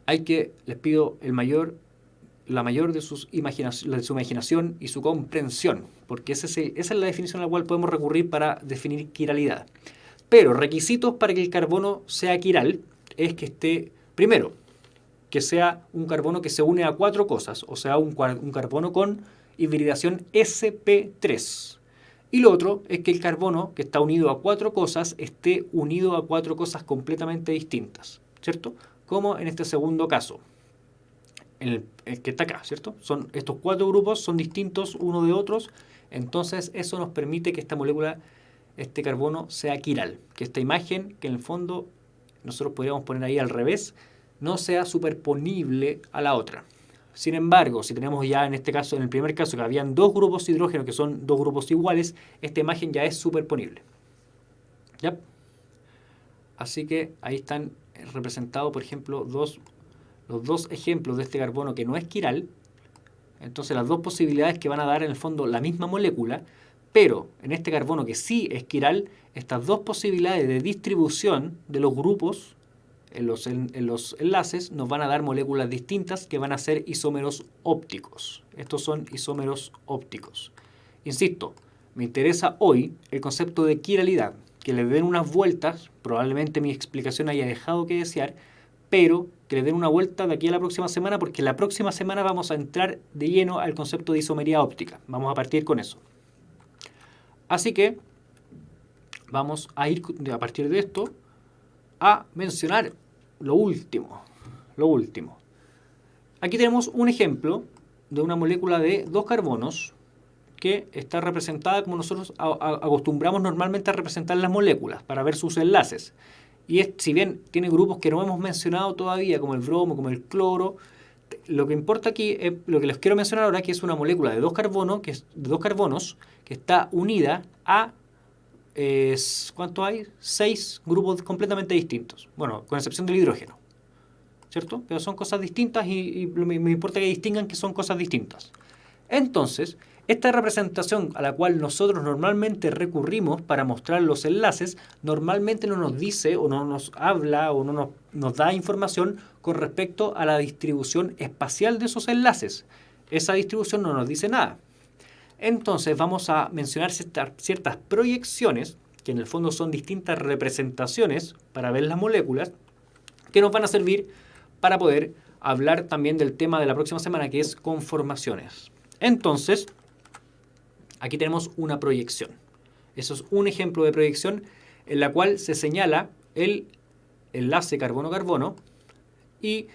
les pido la mayor de su imaginación y su comprensión, porque esa es la definición a la cual podemos recurrir para definir quiralidad. Pero requisitos para que el carbono sea quiral es que esté, primero, que sea un carbono que se une a 4 cosas, o sea, un carbono con hibridación sp3. Y lo otro es que el carbono, que está unido a 4 cosas, esté unido a 4 cosas completamente distintas, ¿cierto? Como en este segundo caso, el que está acá, ¿cierto? Estos 4 grupos son distintos unos de otros, entonces eso nos permite que esta molécula, este carbono, sea quiral, que esta imagen, que en el fondo nosotros podríamos poner ahí al revés, no sea superponible a la otra. Sin embargo, si tenemos ya en este caso, en el primer caso, que habían 2 grupos de hidrógeno que son 2 grupos iguales, esta imagen ya es superponible. ¿Ya? Así que ahí están representados, por ejemplo, los 2 ejemplos de este carbono que no es quiral. Entonces las 2 posibilidades que van a dar en el fondo la misma molécula, pero en este carbono que sí es quiral, estas 2 posibilidades de distribución de los grupos en los enlaces nos van a dar moléculas distintas que van a ser isómeros ópticos. Estos son isómeros ópticos. Insisto, me interesa hoy el concepto de quiralidad, que le den unas vueltas, probablemente mi explicación haya dejado que desear, pero que le den una vuelta de aquí a la próxima semana, porque la próxima semana vamos a entrar de lleno al concepto de isomería óptica. Vamos a partir con eso. Así que vamos a ir a partir de esto a mencionar lo último. Aquí tenemos un ejemplo de una molécula de 2 carbonos que está representada como nosotros acostumbramos normalmente a representar las moléculas para ver sus enlaces. Y si bien tiene grupos que no hemos mencionado todavía, como el bromo, como el cloro, lo que importa aquí es lo que les quiero mencionar ahora, que es una molécula de 2 carbonos, que está unida a ¿cuánto hay? 6 grupos completamente distintos. Bueno, con excepción del hidrógeno, ¿cierto? Pero son cosas distintas y me importa que distingan que son cosas distintas. Entonces, esta representación a la cual nosotros normalmente recurrimos para mostrar los enlaces, normalmente no nos dice o no nos habla o no nos da información con respecto a la distribución espacial de esos enlaces. Esa distribución no nos dice nada. Entonces vamos a mencionar ciertas proyecciones, que en el fondo son distintas representaciones para ver las moléculas, que nos van a servir para poder hablar también del tema de la próxima semana, que es conformaciones. Entonces, aquí tenemos una proyección. Eso es un ejemplo de proyección en la cual se señala el enlace carbono-carbono y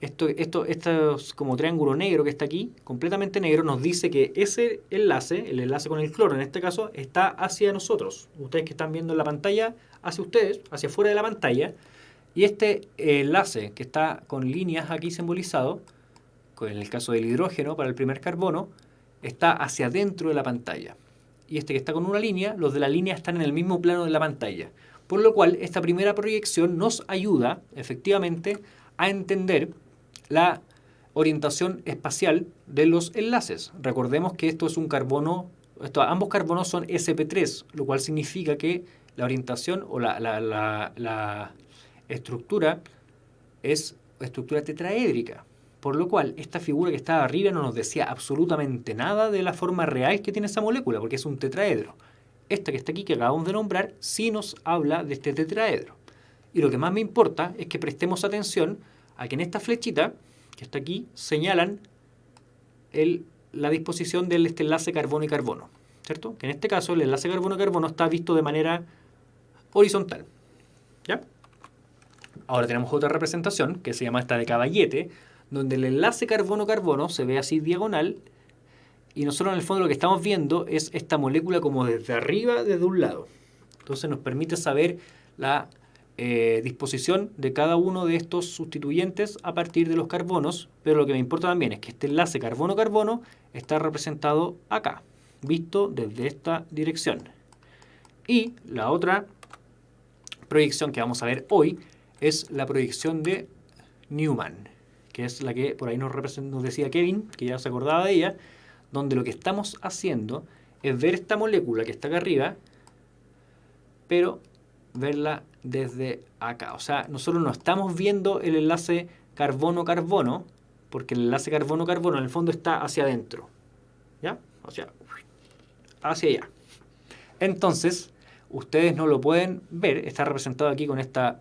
esto es como triángulo negro que está aquí, completamente negro, nos dice que ese enlace, el enlace con el cloro en este caso, está hacia nosotros. Ustedes que están viendo en la pantalla, hacia ustedes, hacia afuera de la pantalla. Y este enlace que está con líneas aquí simbolizado, en el caso del hidrógeno para el primer carbono, está hacia adentro de la pantalla. Y este que está con una línea, los de la línea están en el mismo plano de la pantalla. Por lo cual, esta primera proyección nos ayuda, efectivamente, a entender la orientación espacial de los enlaces. Recordemos que esto es un carbono, ambos carbonos son sp3, lo cual significa que la orientación o la estructura es estructura tetraédrica. Por lo cual, esta figura que está arriba no nos decía absolutamente nada de la forma real que tiene esa molécula, porque es un tetraedro. Esta que está aquí, que acabamos de nombrar, sí nos habla de este tetraedro. Y lo que más me importa es que prestemos atención a que en esta flechita, que está aquí, señalan la disposición del enlace carbono y carbono, ¿cierto? Que en este caso el enlace carbono-carbono está visto de manera horizontal, ¿ya? Ahora tenemos otra representación, que se llama esta de caballete, donde el enlace carbono-carbono se ve así diagonal, y nosotros en el fondo lo que estamos viendo es esta molécula como desde arriba, desde un lado. Entonces nos permite saber la disposición de cada uno de estos sustituyentes a partir de los carbonos, pero lo que me importa también es que este enlace carbono-carbono está representado acá, visto desde esta dirección. Y la otra proyección que vamos a ver hoy es la proyección de Newman, que es la que por ahí nos decía Kevin, que ya se acordaba de ella, donde lo que estamos haciendo es ver esta molécula que está acá arriba, pero verla desde acá. O sea, nosotros no estamos viendo el enlace carbono-carbono, porque el enlace carbono-carbono en el fondo está hacia adentro, ¿ya? O sea, hacia allá. Entonces, ustedes no lo pueden ver, está representado aquí con este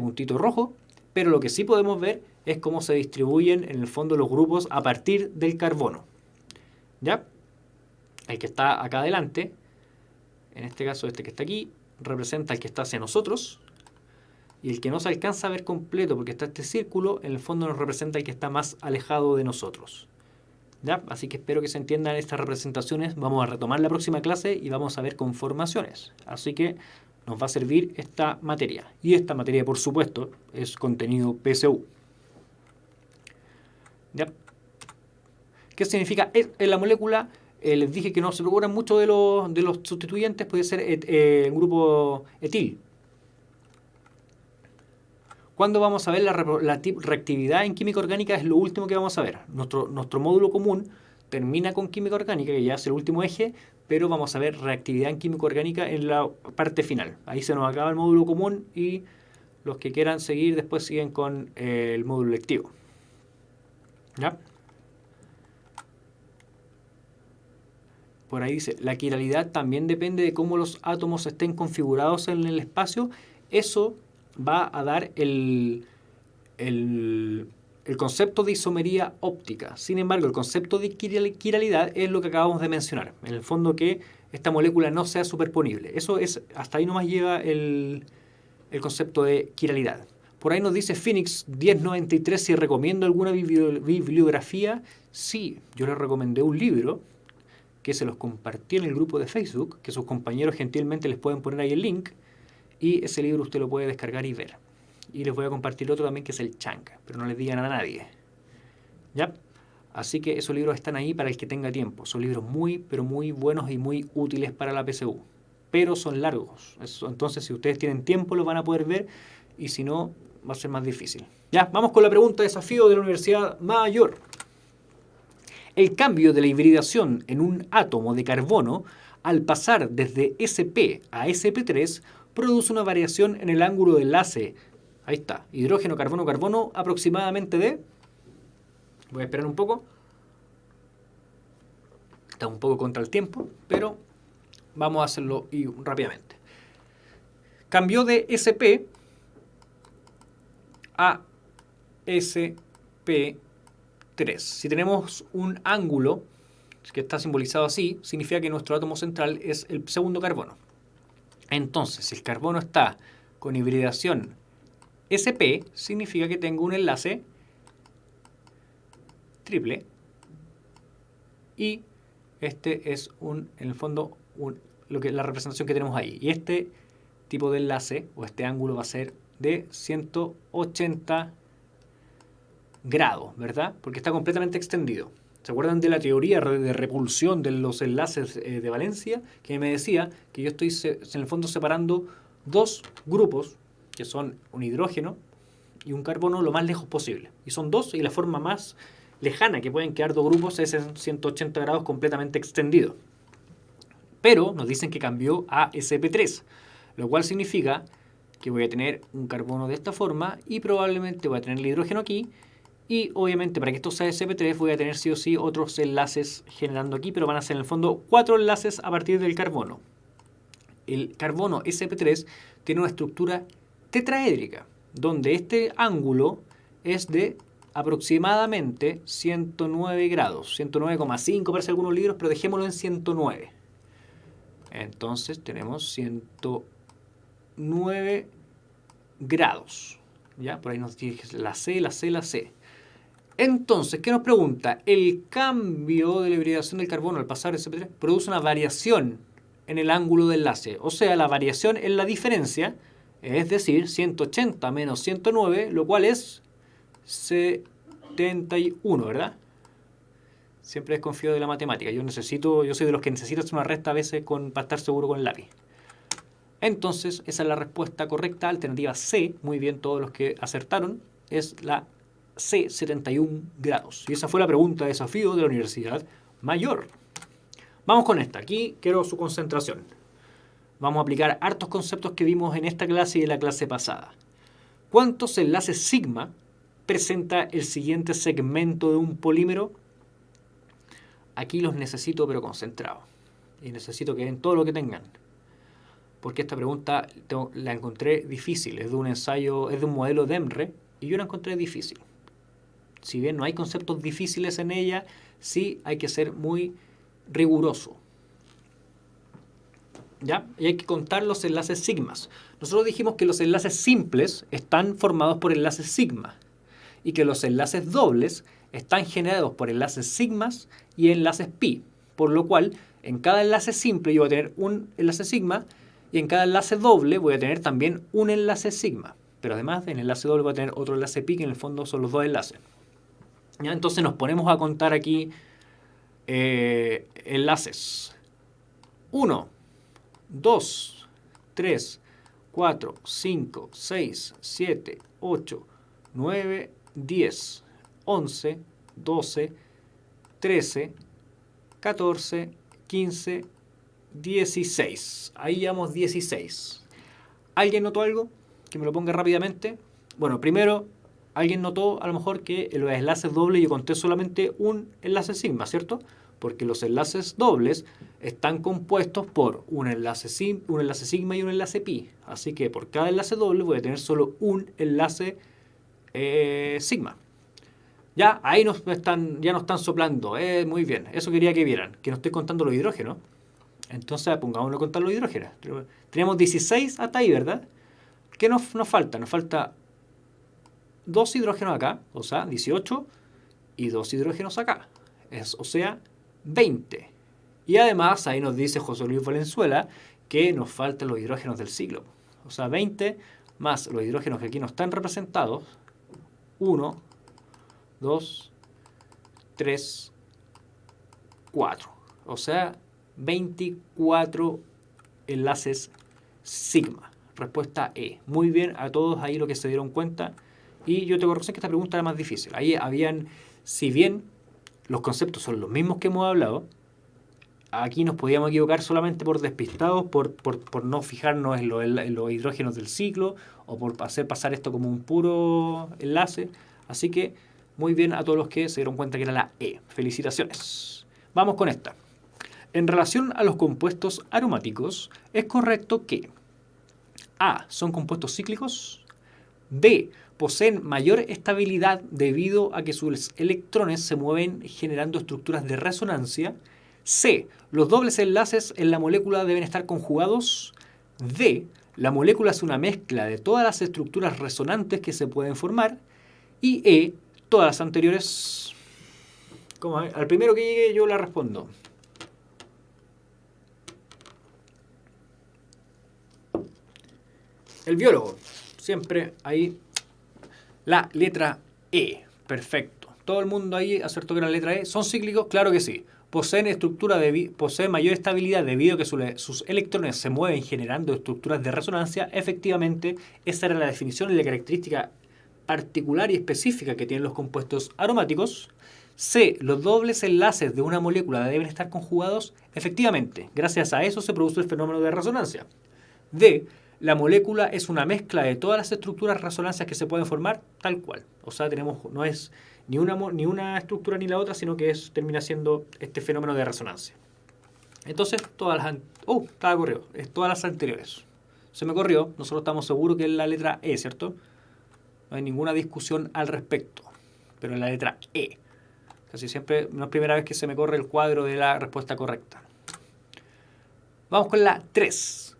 puntito rojo, pero lo que sí podemos ver es cómo se distribuyen en el fondo los grupos a partir del carbono, ¿ya? El que está acá adelante, en este caso este que está aquí, representa el que está hacia nosotros. Y el que no se alcanza a ver completo porque está este círculo, en el fondo nos representa el que está más alejado de nosotros. ¿Ya? Así que espero que se entiendan estas representaciones. Vamos a retomar la próxima clase y vamos a ver conformaciones. Así que nos va a servir esta materia. Y esta materia, por supuesto, es contenido PSU. ¿Ya? ¿Qué significa? En la molécula, les dije que no se preocupan mucho de los sustituyentes, puede ser el grupo etil. ¿Cuándo vamos a ver la reactividad en química orgánica? Es lo último que vamos a ver. Nuestro módulo común termina con química orgánica, que ya es el último eje, pero vamos a ver reactividad en química orgánica en la parte final. Ahí se nos acaba el módulo común y los que quieran seguir después siguen con el módulo lectivo. ¿Ya? Por ahí dice, la quiralidad también depende de cómo los átomos estén configurados en el espacio. Eso va a dar el concepto de isomería óptica. Sin embargo, el concepto de quiralidad es lo que acabamos de mencionar. En el fondo, que esta molécula no sea superponible. Eso es, hasta ahí nomás llega el concepto de quiralidad. Por ahí nos dice Phoenix 1093 si recomiendo alguna bibliografía. Sí, yo les recomendé un libro que se los compartí en el grupo de Facebook, que sus compañeros gentilmente les pueden poner ahí el link. Y ese libro usted lo puede descargar y ver. Y les voy a compartir otro también que es el Chanca, pero no les digan a nadie. ¿Ya? Así que esos libros están ahí para el que tenga tiempo. Son libros muy, pero muy buenos y muy útiles para la PSU. Pero son largos. Entonces, si ustedes tienen tiempo, lo van a poder ver. Y si no, va a ser más difícil. Ya, vamos con la pregunta de desafío de la Universidad Mayor. El cambio de la hibridación en un átomo de carbono al pasar desde sp a sp3 produce una variación en el ángulo de enlace. Ahí está, hidrógeno, carbono, carbono, aproximadamente de... Voy a esperar un poco. Está un poco contra el tiempo, pero vamos a hacerlo rápidamente. Cambió de sp a sp3. Si tenemos un ángulo que está simbolizado así, significa que nuestro átomo central es el segundo carbono. Entonces, si el carbono está con hibridación sp, significa que tengo un enlace triple. Y este es en el fondo, la representación que tenemos ahí. Y este tipo de enlace, o este ángulo, va a ser de 180 grados, ¿verdad? Porque está completamente extendido. ¿Se acuerdan de la teoría de repulsión de los enlaces de valencia? Que me decía que yo estoy en el fondo separando dos grupos, que son un hidrógeno y un carbono, lo más lejos posible. Y son dos, y la forma más lejana que pueden quedar dos grupos es en 180 grados completamente extendido. Pero nos dicen que cambió a sp3, lo cual significa que voy a tener un carbono de esta forma y probablemente voy a tener el hidrógeno aquí. Y obviamente para que esto sea sp3 voy a tener sí o sí otros enlaces generando aquí, pero van a ser en el fondo 4 enlaces a partir del carbono. El carbono sp3 tiene una estructura tetraédrica, donde este ángulo es de aproximadamente 109 grados, 109,5 parece algunos libros, pero dejémoslo en 109. Entonces tenemos 109 grados. ¿Ya? Por ahí nos dice la C, la C, la C. Entonces, ¿qué nos pregunta? El cambio de la hibridación del carbono al pasar de sp3 produce una variación en el ángulo de enlace. O sea, la variación en la diferencia, es decir, 180 menos 109, lo cual es 71, ¿verdad? Siempre desconfío de la matemática. Yo soy de los que necesito hacer una resta a veces para estar seguro con el lápiz. Entonces, esa es la respuesta correcta. Alternativa C, muy bien todos los que acertaron, es la C, 71 grados. Y esa fue la pregunta de desafío de la Universidad Mayor. Vamos con esta. Aquí quiero su concentración. Vamos a aplicar hartos conceptos que vimos en esta clase y en la clase pasada. ¿Cuántos enlaces sigma presenta el siguiente segmento de un polímero? Aquí los necesito pero concentrados. Y necesito que den todo lo que tengan. Porque esta pregunta la encontré difícil. Es de un ensayo, es de un modelo de EMRE y yo la encontré difícil. Si bien no hay conceptos difíciles en ella, sí hay que ser muy riguroso. ¿Ya? Y hay que contar los enlaces sigmas. Nosotros dijimos que los enlaces simples están formados por enlaces sigma y que los enlaces dobles están generados por enlaces sigmas y enlaces pi, por lo cual en cada enlace simple yo voy a tener un enlace sigma y en cada enlace doble voy a tener también un enlace sigma, pero además en el enlace doble voy a tener otro enlace pi, que en el fondo son los dos enlaces. ¿Ya? Entonces nos ponemos a contar aquí enlaces. 1, 2, 3, 4, 5, 6, 7, 8, 9, 10, 11, 12, 13, 14, 15, 16. Ahí llevamos 16. ¿Alguien notó algo? Que me lo ponga rápidamente. Bueno, primero, alguien notó a lo mejor que en los enlaces dobles yo conté solamente un enlace sigma, ¿cierto? Porque los enlaces dobles están compuestos por un enlace sigma y un enlace pi. Así que por cada enlace doble voy a tener solo un enlace sigma. Ya, ahí ya nos están soplando. Muy bien, eso quería que vieran, que no estoy contando los hidrógenos. Entonces pongámonos a contar los hidrógenos. Tenemos 16 hasta ahí, ¿verdad? ¿Qué nos falta? Nos falta 2 hidrógenos acá, o sea, 18, y 2 hidrógenos acá, o sea, 20. Y además ahí nos dice José Luis Valenzuela que nos faltan los hidrógenos del ciclo. O sea, 20 más los hidrógenos que aquí no están representados. 1, 2, 3, 4. O sea, 24 enlaces sigma. Respuesta E. Muy bien a todos ahí lo que se dieron cuenta. Y yo tengo razón que esta pregunta era más difícil. Ahí habían, si bien los conceptos son los mismos que hemos hablado, aquí nos podíamos equivocar solamente por despistados, por no fijarnos en los hidrógenos del ciclo o por hacer pasar esto como un puro enlace. Así que muy bien a todos los que se dieron cuenta que era la E. Felicitaciones. Vamos con esta. En relación a los compuestos aromáticos, es correcto que A. Son compuestos cíclicos. B. Poseen mayor estabilidad debido a que sus electrones se mueven generando estructuras de resonancia. C. Los dobles enlaces en la molécula deben estar conjugados. D. La molécula es una mezcla de todas las estructuras resonantes que se pueden formar. Y E. Todas las anteriores. Al primero que llegue yo la respondo. El biólogo. Siempre ahí. La letra E. Perfecto. Todo el mundo ahí acertó que era la letra E. ¿Son cíclicos? Claro que sí. Poseen mayor estabilidad debido a que sus electrones se mueven generando estructuras de resonancia. Efectivamente, esa era la definición y la característica particular y específica que tienen los compuestos aromáticos. C. Los dobles enlaces de una molécula deben estar conjugados. Efectivamente, gracias a eso se produce el fenómeno de resonancia. D. La molécula es una mezcla de todas las estructuras de resonancias que se pueden formar, tal cual. O sea, no es ni una estructura ni la otra, sino que termina siendo este fenómeno de resonancia. Entonces, estaba corrido. Es todas las anteriores. Se me corrió. Nosotros estamos seguros que es la letra E, ¿cierto? No hay ninguna discusión al respecto. Pero es la letra E. Casi siempre, no es primera vez que se me corre el cuadro de la respuesta correcta. Vamos con la 3.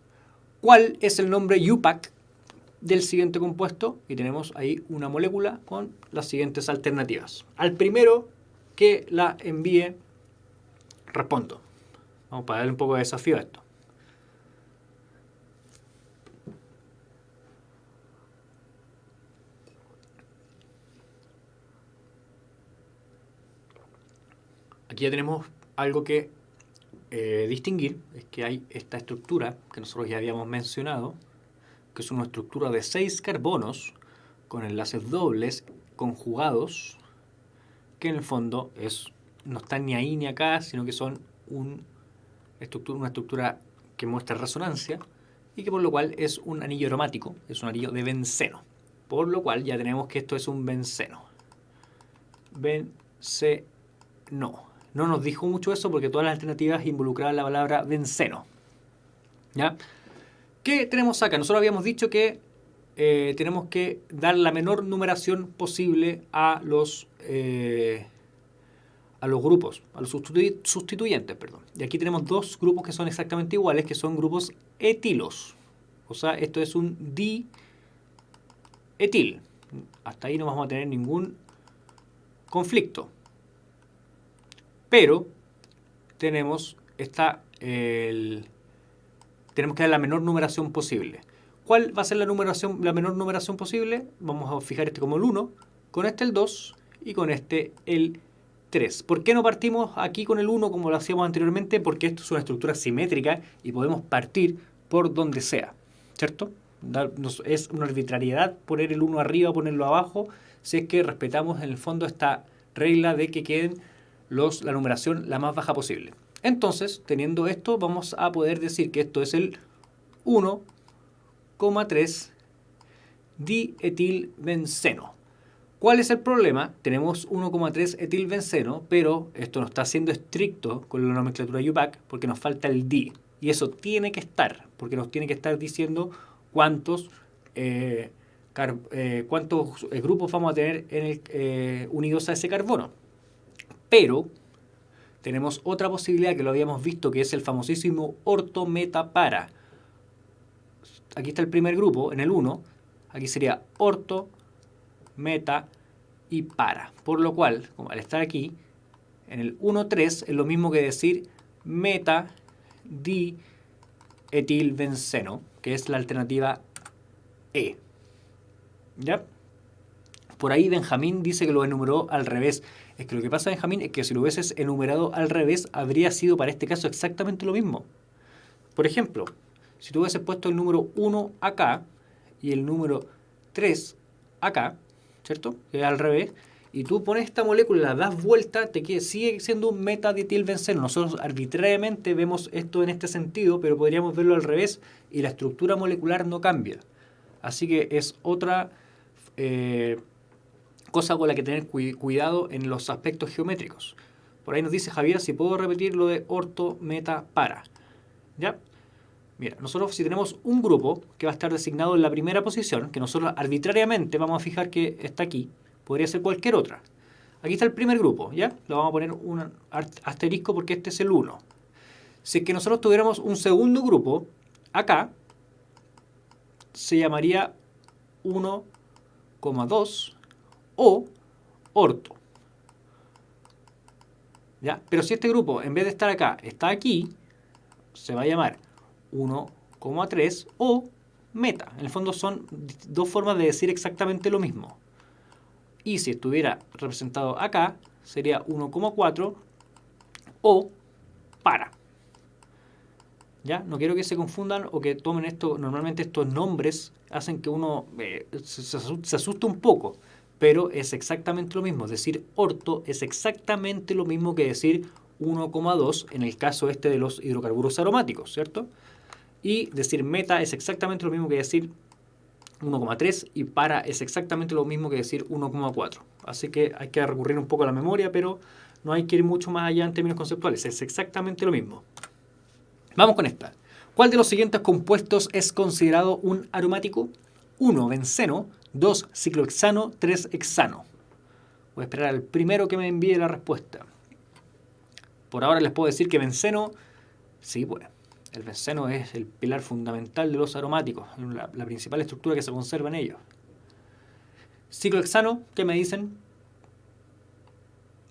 ¿Cuál es el nombre UPAC del siguiente compuesto? Y tenemos ahí una molécula con las siguientes alternativas. Al primero que la envíe, respondo. Vamos para darle un poco de desafío a esto. Aquí ya tenemos algo que distinguir, es que hay esta estructura que nosotros ya habíamos mencionado, que es una estructura de 6 carbonos con enlaces dobles conjugados, que en el fondo no están ni ahí ni acá, sino que son una estructura que muestra resonancia y que por lo cual es un anillo aromático, es un anillo de benceno. Por lo cual ya tenemos que esto es un benceno. Benceno. No nos dijo mucho eso porque todas las alternativas involucraban la palabra benceno. ¿Ya? ¿Qué tenemos acá? Nosotros habíamos dicho que tenemos que dar la menor numeración posible a a los grupos, a los sustituyentes, perdón. Y aquí tenemos dos grupos que son exactamente iguales, que son grupos etilos. O sea, esto es un dietil. Hasta ahí no vamos a tener ningún conflicto. Pero tenemos tenemos que dar la menor numeración posible. ¿Cuál va a ser la menor numeración posible? Vamos a fijar este como el 1, con este el 2 y con este el 3. ¿Por qué no partimos aquí con el 1 como lo hacíamos anteriormente? Porque esto es una estructura simétrica y podemos partir por donde sea, ¿cierto? Es una arbitrariedad poner el 1 arriba o ponerlo abajo, si es que respetamos en el fondo esta regla de que queden la numeración la más baja posible. Entonces, teniendo esto, vamos a poder decir que esto es el 1,3 dietilbenceno. ¿Cuál es el problema? Tenemos 1,3 etilbenceno, pero esto no está siendo estricto con la nomenclatura UPAC porque nos falta el di. Y eso tiene que estar, porque nos tiene que estar diciendo cuántos grupos vamos a tener unidos a ese carbono. Pero tenemos otra posibilidad que lo habíamos visto, que es el famosísimo orto-meta-para. Aquí está el primer grupo, en el 1. Aquí sería orto, meta y para. Por lo cual, como al estar aquí, en el 1,3 es lo mismo que decir meta dietilbenceno, que es la alternativa E. ¿Ya? Por ahí Benjamín dice que lo enumeró al revés. Es que lo que pasa, Benjamín, es que si lo hubieses enumerado al revés, habría sido para este caso exactamente lo mismo. Por ejemplo, si tú hubieses puesto el número 1 acá y el número 3 acá, ¿cierto? Que es al revés, y tú pones esta molécula, la das vuelta, sigue siendo un metadietilbenceno. Nosotros arbitrariamente vemos esto en este sentido, pero podríamos verlo al revés y la estructura molecular no cambia. Así que es otra cosa con la que tener cuidado en los aspectos geométricos. Por ahí nos dice Javier si puedo repetir lo de orto, meta, para. ¿Ya? Mira, nosotros si tenemos un grupo que va a estar designado en la primera posición, que nosotros arbitrariamente vamos a fijar que está aquí, podría ser cualquier otra. Aquí está el primer grupo, ¿ya? Le vamos a poner un asterisco porque este es el 1. Si es que nosotros tuviéramos un segundo grupo, acá, se llamaría 1,2 o orto. ¿Ya? Pero si este grupo, en vez de estar acá, está aquí, se va a llamar 1,3 o meta. En el fondo son dos formas de decir exactamente lo mismo. Y si estuviera representado acá, sería 1,4 o para. ¿Ya? No quiero que se confundan o que tomen esto. Normalmente estos nombres hacen que uno se asuste un poco, pero es exactamente lo mismo. Decir orto es exactamente lo mismo que decir 1,2 en el caso este de los hidrocarburos aromáticos, ¿cierto? Y decir meta es exactamente lo mismo que decir 1,3 y para es exactamente lo mismo que decir 1,4. Así que hay que recurrir un poco a la memoria, pero no hay que ir mucho más allá en términos conceptuales. Es exactamente lo mismo. Vamos con esta. ¿Cuál de los siguientes compuestos es considerado un aromático? 1, benceno, 2, ciclohexano, 3, hexano. Voy a esperar al primero que me envíe la respuesta. Por ahora les puedo decir que benceno, sí, pues. El benceno es el pilar fundamental de los aromáticos, la principal estructura que se conserva en ellos. Ciclohexano, ¿qué me dicen?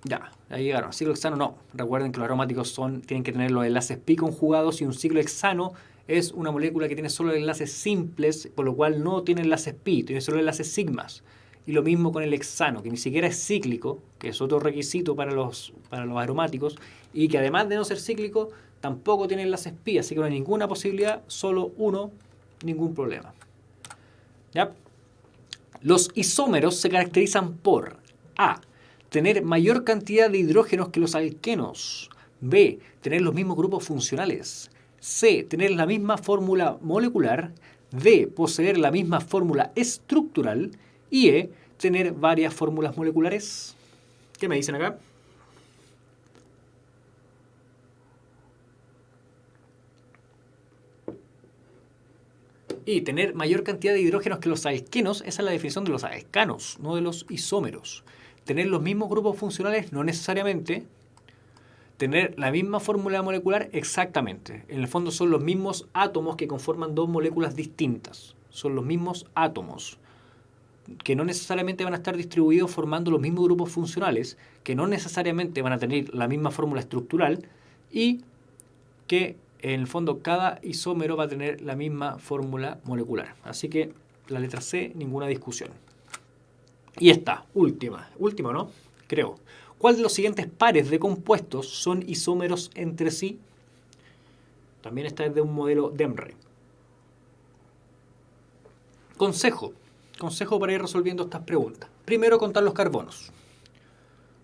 Ya, ahí llegaron. Ciclohexano no. Recuerden que los aromáticos tienen que tener los enlaces pi conjugados y un ciclohexano es una molécula que tiene solo enlaces simples, por lo cual no tiene enlaces pi, tiene solo enlaces sigmas. Y lo mismo con el hexano, que ni siquiera es cíclico, que es otro requisito para los aromáticos, y que además de no ser cíclico, tampoco tiene enlaces pi, así que no hay ninguna posibilidad, solo uno, ningún problema. ¿Ya? Los isómeros se caracterizan por A. Tener mayor cantidad de hidrógenos que los alquenos. B. Tener los mismos grupos funcionales. C. Tener la misma fórmula molecular. D. Poseer la misma fórmula estructural. Y E. Tener varias fórmulas moleculares. ¿Qué me dicen acá? Y tener mayor cantidad de hidrógenos que los alquenos, esa es la definición de los alcanos, no de los isómeros. Tener los mismos grupos funcionales, no necesariamente, tener la misma fórmula molecular exactamente. En el fondo son los mismos átomos que conforman dos moléculas distintas. Son los mismos átomos, que no necesariamente van a estar distribuidos formando los mismos grupos funcionales, que no necesariamente van a tener la misma fórmula estructural y que en el fondo cada isómero va a tener la misma fórmula molecular. Así que la letra C, ninguna discusión. Y esta, última, ¿no? Creo. ¿Cuál de los siguientes pares de compuestos son isómeros entre sí? También esta es de un modelo de EMRE. Consejo para ir resolviendo estas preguntas. Primero, contar los carbonos.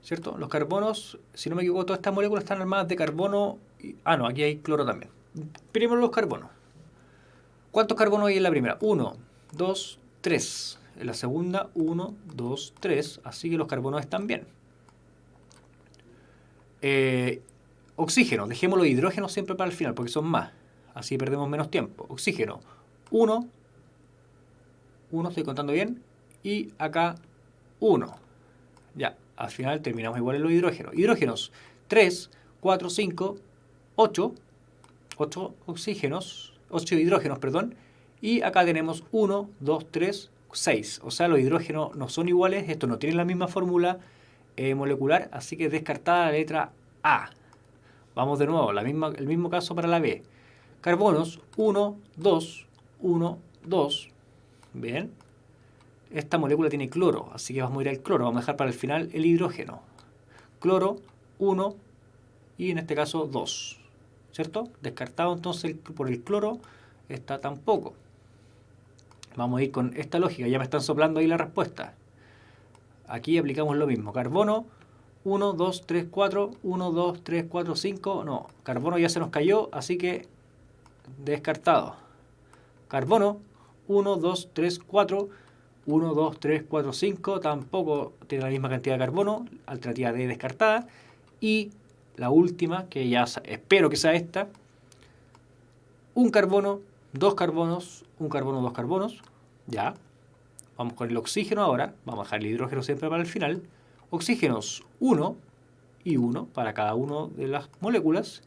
¿Cierto? Los carbonos, si no me equivoco, todas estas moléculas están armadas de carbono. No, aquí hay cloro también. Primero los carbonos. ¿Cuántos carbonos hay en la primera? 1, 2, 3. En la segunda, 1, 2, 3. Así que los carbonos están bien. Oxígeno. Dejemos los hidrógenos siempre para el final porque son más. Así perdemos menos tiempo. Oxígeno. 1, estoy contando bien. Y acá 1. Ya, al final terminamos igual en los hidrógenos. Hidrógenos. 3, 4, 5, 8. 8 oxígenos. 8 hidrógenos, perdón. Y acá tenemos 1, 2, 3, 6. O sea, los hidrógenos no son iguales. Estos no tienen la misma fórmula molecular. Así que descartada la letra A. Vamos de nuevo. El mismo caso para la B. Carbonos. 1, 2, 1, 2. Bien. Esta molécula tiene cloro. Así que vamos a ir al cloro. Vamos a dejar para el final el hidrógeno. Cloro. 1. Y en este caso 2. ¿Cierto? Descartado entonces por el cloro. Esta tampoco. Vamos a ir con esta lógica. Ya me están soplando ahí la respuesta. Aquí aplicamos lo mismo. Carbono, 1, 2, 3, 4. 1, 2, 3, 4, 5. No, carbono ya se nos cayó, así que descartado. Carbono, 1, 2, 3, 4. 1, 2, 3, 4, 5. Tampoco tiene la misma cantidad de carbono. Alternativa D descartada. Y la última, que ya espero que sea esta. Un carbono, dos carbonos, un carbono, dos carbonos. Ya. Vamos con el oxígeno ahora. Vamos a dejar el hidrógeno siempre para el final. Oxígenos 1 y 1 para cada una de las moléculas.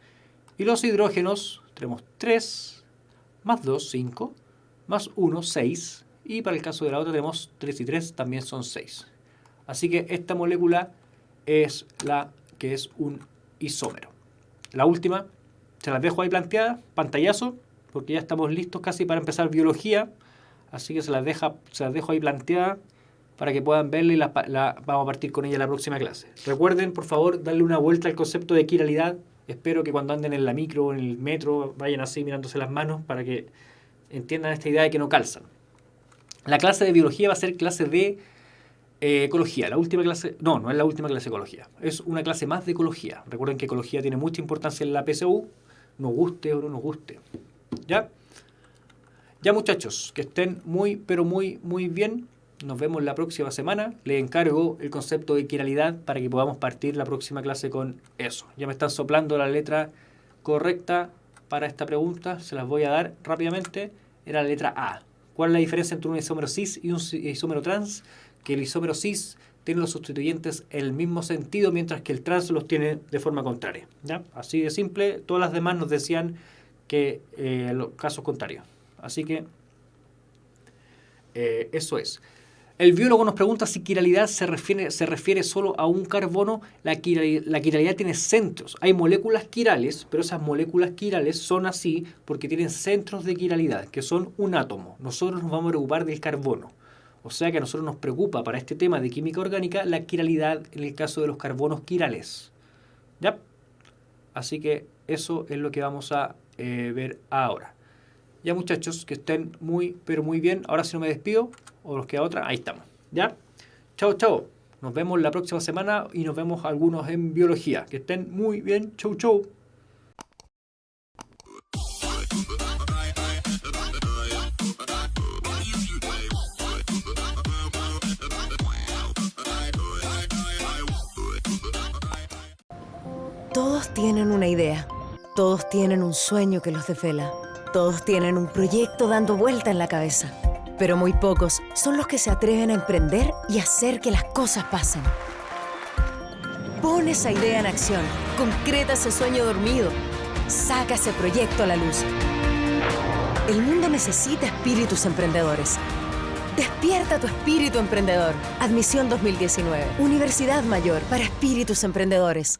Y los hidrógenos tenemos 3 más 2, 5, más 1, 6. Y para el caso de la otra tenemos 3 y 3, también son 6. Así que esta molécula es la que es un isómero. La última, se las dejo ahí planteadas, pantallazo, porque ya estamos listos casi para empezar biología. Así que se las dejo ahí planteadas para que puedan verla y vamos a partir con ella la próxima clase. Recuerden, por favor, darle una vuelta al concepto de quiralidad. Espero que cuando anden en la micro o en el metro vayan así mirándose las manos para que entiendan esta idea de que no calzan. La clase de biología va a ser clase de ecología. La última clase, no es la última clase de ecología. Es una clase más de ecología. Recuerden que ecología tiene mucha importancia en la PSU, nos guste o no nos guste. ¿Ya? Ya, muchachos, que estén muy, pero muy, muy bien. Nos vemos la próxima semana. Les encargo el concepto de quiralidad para que podamos partir la próxima clase con eso. Ya me están soplando la letra correcta para esta pregunta. Se las voy a dar rápidamente. Era la letra A. ¿Cuál es la diferencia entre un isómero cis y un isómero trans? Que el isómero cis tiene los sustituyentes en el mismo sentido, mientras que el trans los tiene de forma contraria. ¿Ya? Así de simple. Todas las demás nos decían que los casos contrarios. Así que eso es. El biólogo nos pregunta si quiralidad se refiere solo a un carbono. La quiralidad tiene centros. Hay moléculas quirales, pero esas moléculas quirales son así porque tienen centros de quiralidad, que son un átomo. Nosotros nos vamos a preocupar del carbono. O sea que a nosotros nos preocupa para este tema de química orgánica la quiralidad en el caso de los carbonos quirales. ¿Ya? Así que eso es lo que vamos a ver ahora. Ya, muchachos, que estén muy, pero muy bien. Ahora si no me despido, o nos queda otra, ahí estamos. ¿Ya? Chao, chao. Nos vemos la próxima semana y nos vemos algunos en biología. Que estén muy bien. Chau, chau. Todos tienen una idea. Todos tienen un sueño que los desvela. Todos tienen un proyecto dando vuelta en la cabeza. Pero muy pocos son los que se atreven a emprender y hacer que las cosas pasen. Pon esa idea en acción. Concreta ese sueño dormido. Saca ese proyecto a la luz. El mundo necesita espíritus emprendedores. Despierta tu espíritu emprendedor. Admisión 2019. Universidad Mayor para espíritus emprendedores.